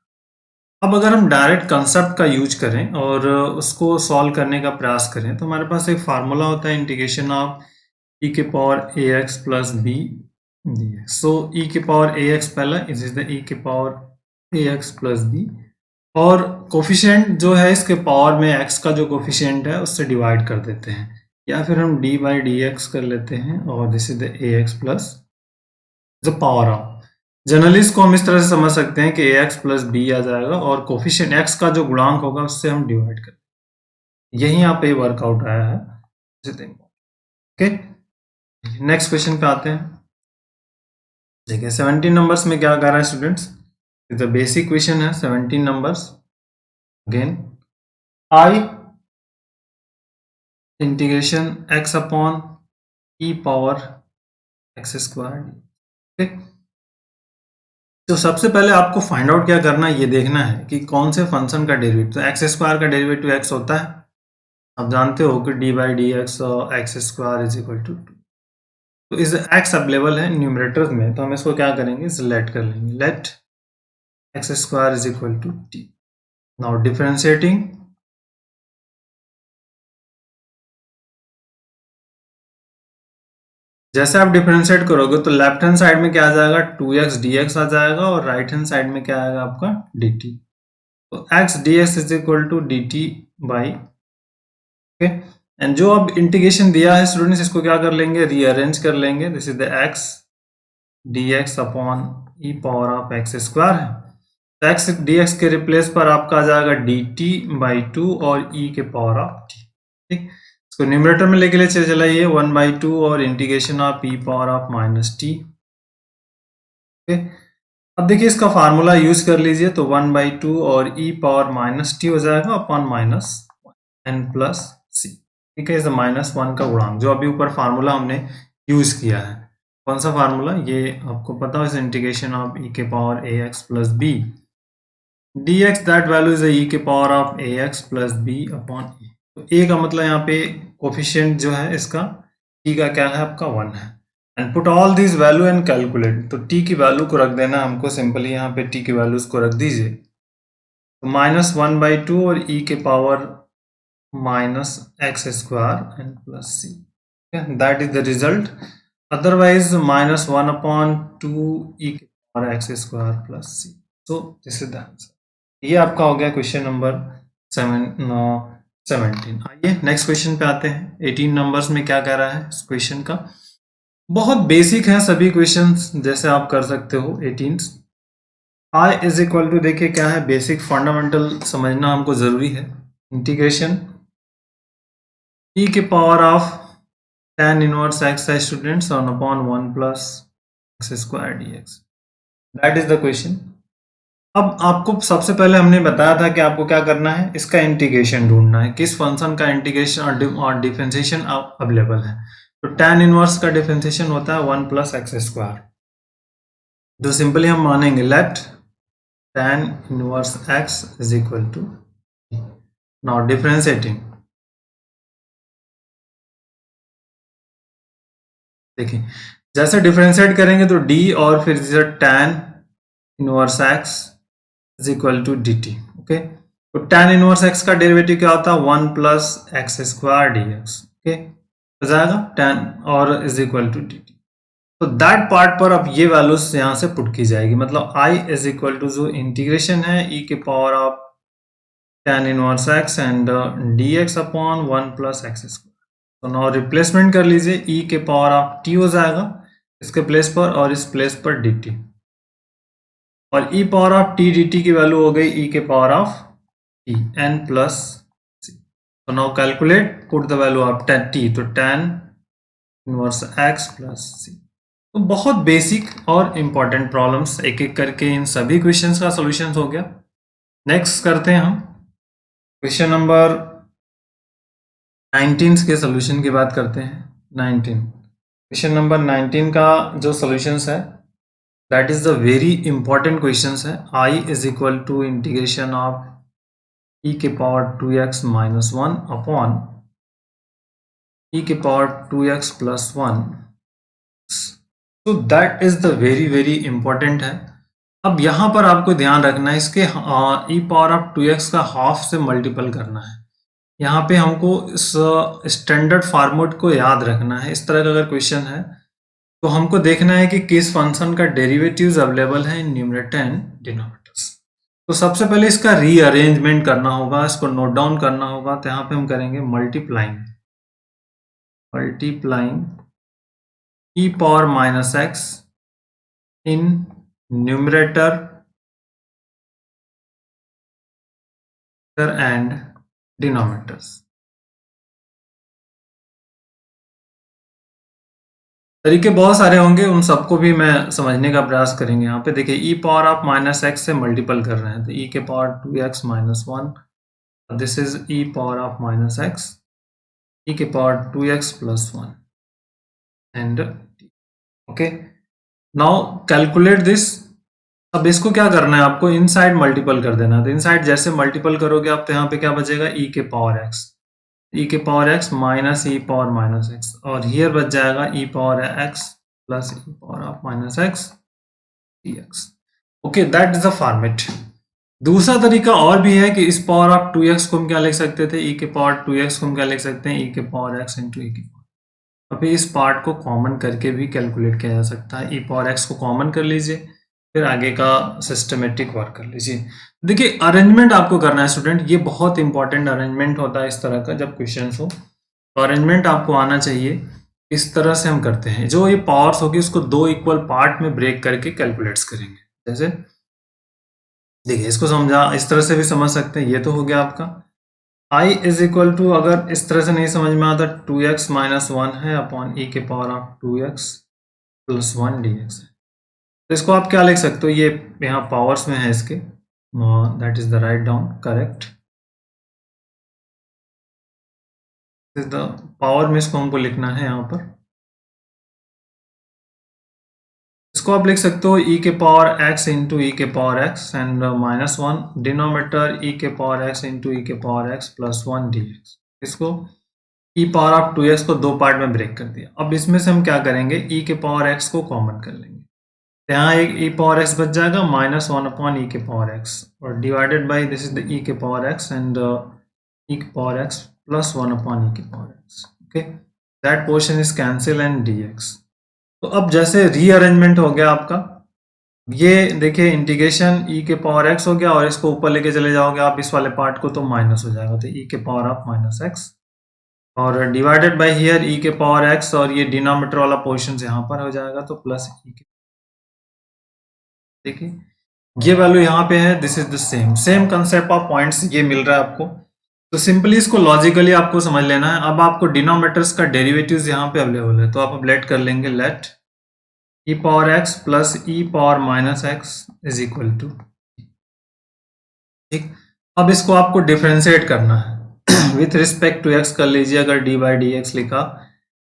अब अगर हम डायरेक्ट कंसेप्ट का यूज करें और उसको सॉल्व करने का प्रयास करें, तो हमारे पास एक फार्मूला होता है इंटीग्रेशन ऑफ ई के power a x plus b d x. So e के पावर ए एक्स पहला, इज द ई के power a x plus b, और कोफिशिएंट जो है इसके पावर में एक्स का जो कोफिशिएंट है उससे डिवाइड कर देते हैं, या फिर हम डी बाई डी एक्स कर लेते हैं, और this is the a x plus the power of. Generally इसको हम इस तरह से समझ सकते हैं कि ए एक्स प्लस बी आ जाएगा और कोफिशिएंट एक्स का जो गुणांक होगा उससे हम डिवाइड करें, यही यहाँ पे वर्कआउट आया है। ओके, नेक्स्ट क्वेश्चन पे आते हैं। देखिए 17 नंबर्स में क्या कर रहा है स्टूडेंट्स, द बेसिक क्वेश्चन है 17 numbers. Again I integration x upon E power x square, ठीक। तो सबसे पहले आपको फाइंड आउट क्या करना है, ये देखना है कि कौन से फंक्शन का डेरिवेटिव, तो एक्स स्क्वायर का डेरिवेटिव एक्स होता है, आप जानते हो कि डी बाई डी एक्स और x square is equal to 2। तो इस एक्स अवेलेबल है न्यूमरेटर में, तो हम इसको क्या करेंगे, लेट कर लेंगे, let x square is equal to t. Now differentiating, जैसे आप डिफरेंशिएट करोगे तो लेफ्ट हैंड साइड में क्या आ जाएगा, 2x dx आ जाएगा, और राइट हैंड साइड में क्या आएगा आपका dt। तो x dx is equal to dt by, okay. And जो अब इंटीग्रेशन दिया है स्टूडेंट्स, इसको क्या कर लेंगे, रीअरेंज कर लेंगे, this is the x dx upon E power of x square है, तो x dx के रिप्लेस पर आपका आ जाएगा dt बाई 2 और e के पावर ऑफ t, ठीक। इसको न्यूमरेटर में लेके ले चलाइए 1 बाई 2 और integration of e power of minus T, okay. अब देखिए इसका फार्मूला यूज कर लीजिए, तो 1 बाई 2 और e पावर माइनस टी हो जाएगा अपॉन माइनस n प्लस सी, ठीक है। इस माइनस 1 का गुणांक जो अभी ऊपर फार्मूला हमने यूज किया है, कौन सा फार्मूला, ये आपको पता है, इंटीग्रेशन ऑफ e के power a x plus b dx, that value is e के power of a x plus b upon e। तो a का मतलब यहाँ पे कोफिशिएंट जो है इसका t का क्या है आपका 1 है, and put all this value and calculate, तो t की वैल्यू को रख देना हमको, सिंपली यहाँ पे t की वैल्यूज को रख दीजिए, तो माइनस 1 बाई 2 और e के power minus x square and plus c, that is the result. Otherwise minus 1 upon 2 e के power x square plus c, so this is the answer. ये आपका हो गया क्वेश्चन नंबर 17। आइए नेक्स्ट क्वेश्चन पे आते हैं। 18 नंबर्स में क्या कह रहा है इस क्वेश्चन का, बहुत बेसिक है सभी क्वेश्चंस, जैसे आप कर सकते हो 18। आई इज इक्वल टू, देखिए क्या है, बेसिक फंडामेंटल समझना हमको जरूरी है। इंटीग्रेशन e के power of tan inverse x है स्टूडेंट्स, और upon 1 plus x square dx, that is the question. अब आपको सबसे पहले हमने बताया था कि आपको क्या करना है, इसका इंटीग्रेशन ढूंढना है, किस फंक्शन का इंटीग्रेशन और डिफरेंशिएशन अवेलेबल है। तो tan इनवर्स का डिफरेंशिएशन होता है 1 प्लस एक्स स्क्वायर, तो सिंपली हम मानेंगे let tan inverse x is equal to, now differentiating, देखिए जैसे डिफरेंशिएट करेंगे तो d और फिर tan inverse x is equal to d t, okay. तो tan इनवर्स x का डेरिवेटिव क्या होता है, 1 plus x square d x, okay, हो जाएगा tan और is equal to d t. तो दैट पार्ट पर अब ये वैल्यूज यहाँ से पुट की जाएगी, मतलब i इज इक्वल टू जो इंटीग्रेशन है e के power of tan inverse x and D x upon 1 plus x square. तो नाउ रिप्लेसमेंट कर लीजिए, e के पावर ऑफ t हो जाएगा इसके प्लेस पर, और इस प्लेस पर dt, और e power of t dt की वैल्यू हो गई e के power of t n plus c। तो now calculate, put the value of t, तो tan inverse x plus c। तो बहुत बेसिक और इंपॉर्टेंट प्रॉब्लम्स एक एक करके इन सभी क्वेश्चंस का सॉल्यूशन हो गया। नेक्स्ट करते हैं हम क्वेश्चन नंबर 19 के सॉल्यूशन की बात करते हैं। 19, क्वेश्चन नंबर 19 का जो सॉल्यूशंस है, that is the very important questions है। i is equal to integration of e के power 2x minus 1 upon e के पावर 2x प्लस 1, तो that is the very important है। अब यहाँ पर आपको ध्यान रखना है, इसके e पावर ऑफ 2x का हाफ से मल्टीपल करना है। यहाँ पे हमको इस स्टैंडर्ड फॉर्मूट को याद रखना है। इस तरह का अगर क्वेश्चन है तो हमको देखना है कि किस फंक्शन का डेरिवेटिव्स अवेलेबल है इन न्यूमरेटर एंड डिनोमिनेटर्स। तो सबसे पहले इसका रीअरेंजमेंट करना होगा, इसको नोट डाउन करना होगा। तो यहाँ पे हम करेंगे multiplying e power minus x in numerator and denominators. तरीके बहुत सारे होंगे, उन सबको भी मैं समझने का प्रयास करेंगे। यहाँ पे देखिए e power of minus x से मल्टीपल कर रहे हैं, तो e के power 2x minus 1, this is e power of minus x e के power 2x plus 1 and okay. Now calculate this. अब इसको क्या करना है, आपको इनसाइड मल्टीपल कर देना है। तो इनसाइड जैसे मल्टीपल करोगे आप, तो यहाँ पे क्या बचेगा, e के power x minus e power minus x, और हियर बच जाएगा e power x plus e power of minus x dx। Okay, that is the format. दूसरा तरीका और भी है कि इस पावर ऑफ 2x को हम क्या लिख सकते थे, e के पावर 2x को हम क्या लिख सकते हैं, e के पावर x इंटू e के पावर। अब इस पार्ट को कॉमन करके भी कैलकुलेट किया जा सकता है। e पावर x को कॉमन कर लीजिए, फिर आगे का सिस्टमेटिक वर्क कर लीजिए। देखिए अरेंजमेंट आपको करना है स्टूडेंट, ये बहुत इंपॉर्टेंट अरेंजमेंट होता है इस तरह का जब क्वेश्चन हो, तो अरेंजमेंट आपको आना चाहिए। इस तरह से हम करते हैं, जो ये पावर्स होगी उसको दो इक्वल पार्ट में ब्रेक करके कैलकुलेट्स करेंगे। जैसे देखिए इसको समझा, इस तरह से भी समझ सकते हैं। ये तो हो गया आपका i इज इक्वल टू, अगर इस तरह से नहीं समझ में आता, 2x माइनस 1 है अपॉन e के power of 2x plus 1 dx है। तो इसको आप क्या लिख सकते हो, ये यहाँ पावर्स में है इसके, that is the write down correct, is the power में इसको हमको लिखना है यहाँ पर। इसको आप लिख सकते हो e के पावर x इंटू e के power x and minus 1, denominator e के पावर x इंटू e के पावर x प्लस 1 dx। इसको e पावर ऑफ 2x को दो पार्ट में ब्रेक कर दिया। अब इसमें से हम क्या करेंगे, e के पावर x को कॉमन कर लेंगे, यहाँ एक e पावर x बच जाएगा माइनस 1 अपॉन e के पावर x, और divided by this is the e के पावर x एंड e के power x plus 1 upon e के power x। Okay, that portion is cancel and dx। तो अब जैसे रीअरेंजमेंट हो गया आपका, ये देखिए इंटीग्रेशन e के पावर x हो गया, और इसको ऊपर लेके चले जाओगे आप इस वाले पार्ट को, तो माइनस हो जाएगा, तो e के पावर ऑफ माइनस x, और डिवाइडेड बाई हियर e के पावर x, और ये डिनोमिनेटर वाला पोर्शन यहाँ पर हो जाएगा, तो प्लस e के, देखिए ये वैल्यू यहाँ पे है, this is the same concept of points ये मिल रहा है आपको। तो सिंपली इसको लॉजिकली आपको समझ लेना है। अब आपको डिनोमिनेटर्स का डेरिवेटिव्स यहाँ पे अवेलेबल है, तो आप अब लेट कर लेंगे, let e power x plus e power minus x is equal to, ठीक। अब इसको आपको डिफरेंशिएट करना है विथ रिस्पेक्ट टू x कर लीजिए। अगर डी बाई डी एक्स लिखा,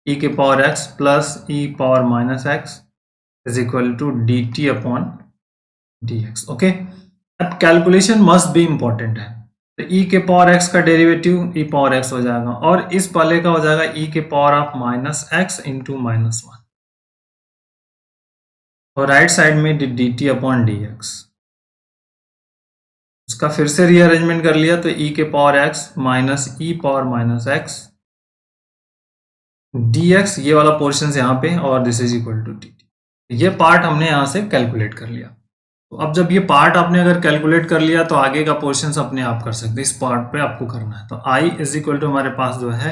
e के power x plus e power minus x is equal to d t upon dx। Okay, अब कैलकुलेशन मस्ट बी इंपॉर्टेंट है। तो e के पावर x का डेरिवेटिव e पावर x हो जाएगा, और इस वाले का हो जाएगा e के power of minus x into minus 1, और राइट साइड में d t upon d x. इसका फिर से रीअरेंजमेंट कर लिया, तो e के power x minus e power minus x dx, ये वाला पोर्शन यहाँ पे, और this is equal to dt। ये पार्ट हमने यहाँ से कैलकुलेट कर लिया। तो अब जब ये पार्ट आपने अगर कैलकुलेट कर लिया, तो आगे का पोर्शन अपने आप कर सकते हैं। इस पार्ट पे आपको करना है। तो i इज इक्वल टू हमारे पास जो है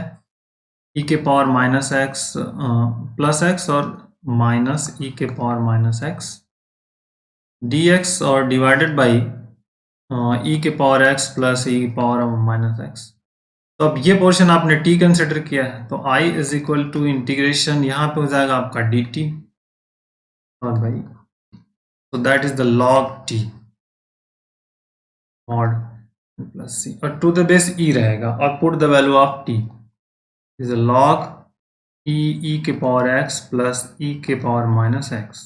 e के power minus x plus x, और माइनस e के पावर माइनस एक्स dx, और डिवाइडेड बाई e के पावर x प्लस e के पावर माइनस एक्स। तो अब ये पोर्शन आपने t कंसिडर किया है, तो i is equal to integration यहाँ पे हो जाएगा आपका dt, और भाई so that is the log t mod plus c, और टू द बेस e रहेगा, और put the value of t is a log e के पावर x प्लस e के power minus x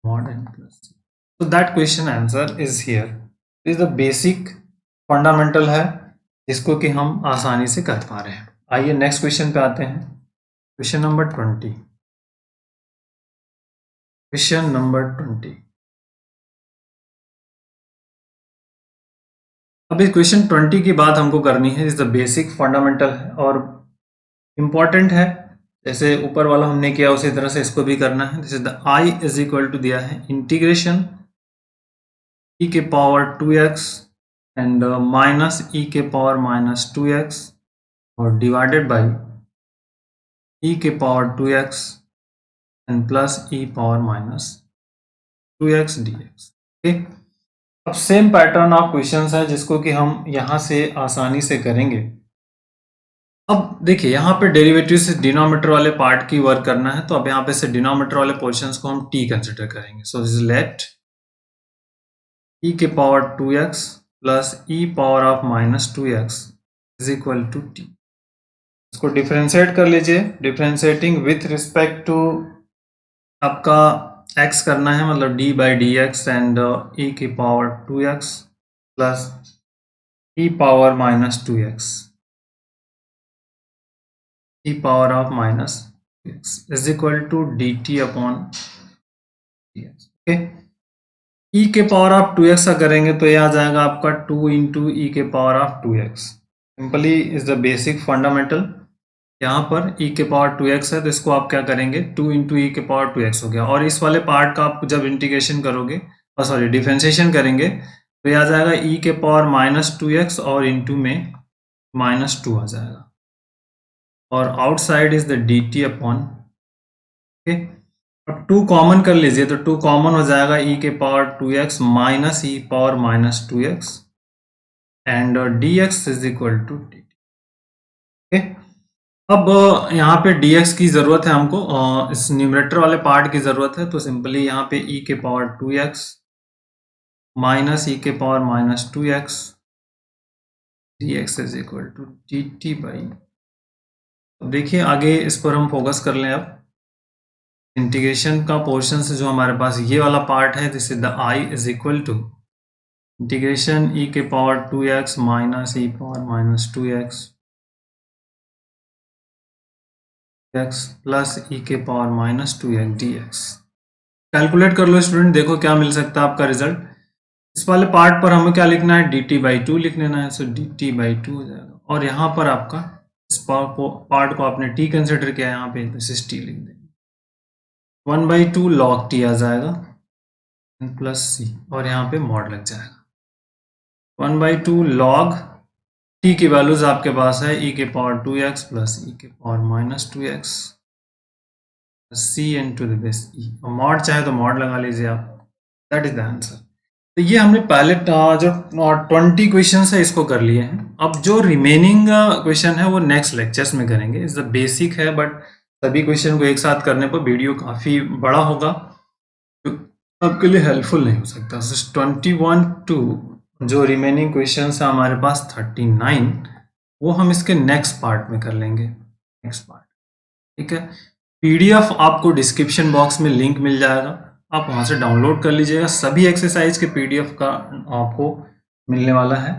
mod n plus c। so that question answer is here, is the basic fundamental है जिसको कि हम आसानी से कर पा रहे हैं। आइए नेक्स्ट क्वेश्चन पे आते हैं। Question number 20। Question number 20। अब इस क्वेश्चन 20 की बात हमको करनी है, इज द बेसिक फंडामेंटल है और इम्पॉर्टेंट है। जैसे ऊपर वाला हमने किया उसी तरह से इसको भी करना है। This is the I is equal to दिया है इंटीग्रेशन ई के power 2x and minus e के पावर माइनस 2x और डिवाइडेड बाई ई के power 2x and plus E power minus 2x dx। Okay, अब सेम पैटर्न ऑफ क्वेश्चंस है जिसको कि हम यहां से आसानी से करेंगे। अब देखिए यहाँ पे डेरिवेटिव से डिनोमिनेटर वाले पार्ट की वर्क करना है, तो अब यहाँ पे से डिनोमिनेटर वाले पोर्शंस को हम t कंसिडर करेंगे। सो दिस लेट e के power 2x plus e power of minus 2x is equal to t। इसको डिफरेंशिएट कर लीजिए। डिफरेंशिएटिंग विथ रिस्पेक्ट टू आपका x करना है, मतलब d by d x and e के power 2x plus e power minus 2x e power of minus x is equal to dt upon dx। Okay, e के power of 2x का करेंगे तो ये आ जाएगा आपका 2 इंटू ई के power of 2x। Simply is the basic fundamental. यहाँ पर e के पावर 2x है तो इसको आप क्या करेंगे, 2 इंटू ई के पावर 2x हो गया। और इस वाले पार्ट का आप जब इंटीग्रेशन करोगे और सॉरी डिफरेंशिएशन करेंगे तो ये आ जाएगा e के पावर माइनस 2x और इंटू में माइनस 2 आ जाएगा और outside is the D t upon. Okay, अब 2 कॉमन कर लीजिए तो 2 कॉमन हो जाएगा e के power 2x minus e power minus 2x and dx is equal to dt। Okay, अब यहाँ पे dx की ज़रूरत है हमको, इस न्यूमरेटर वाले पार्ट की ज़रूरत है, तो सिंपली यहाँ पे e के पावर 2x माइनस ई के power minus 2x dx is equal to dt by. अब देखिए आगे इस पर हम फोकस कर लें। अब इंटीग्रेशन का पोर्शन से जो हमारे पास ये वाला पार्ट है, this is the I is equal to integration e के power 2x minus e power minus 2x plus e के power minus 2x dx। Calculate कर लो स्टूडेंट, देखो क्या मिल सकता है आपका रिजल्ट। इस वाले पार्ट पर हमें क्या लिखना है, dt बाई 2 लिख लेना है। सो dt बाई 2 हो जाएगा और यहाँ पर आपका इस पार्ट को आपने t कंसिडर किया, यहाँ पे दिस इज t लिख देंगे। 1/2 log t आ जाएगा प्लस c और यहाँ पे मॉड लग जाएगा। 1/2 log t की वैल्यूज आपके पास है e के पावर 2x प्लस e के power minus 2x c into the base e। Mod चाहे तो मॉड लगा लीजिए आप, दैट इज द आंसर। तो ये हमने पहले जो 20 क्वेश्चन है इसको कर लिए हैं। अब जो रिमेनिंग क्वेश्चन है वो नेक्स्ट लेक्चर्स में करेंगे। इज द बेसिक है बट सभी क्वेश्चन को एक साथ करने पर वीडियो काफ़ी बड़ा होगा तो आपके लिए हेल्पफुल नहीं हो सकता। 21 टू जो रिमेनिंग क्वेश्चन है हमारे पास 39, वो हम इसके नेक्स्ट पार्ट में कर लेंगे। नेक्स्ट पार्ट, ठीक है। पीडीएफ आपको डिस्क्रिप्शन बॉक्स में लिंक मिल जाएगा, आप वहाँ से डाउनलोड कर लीजिएगा। सभी एक्सरसाइज के पीडीएफ का आपको मिलने वाला है।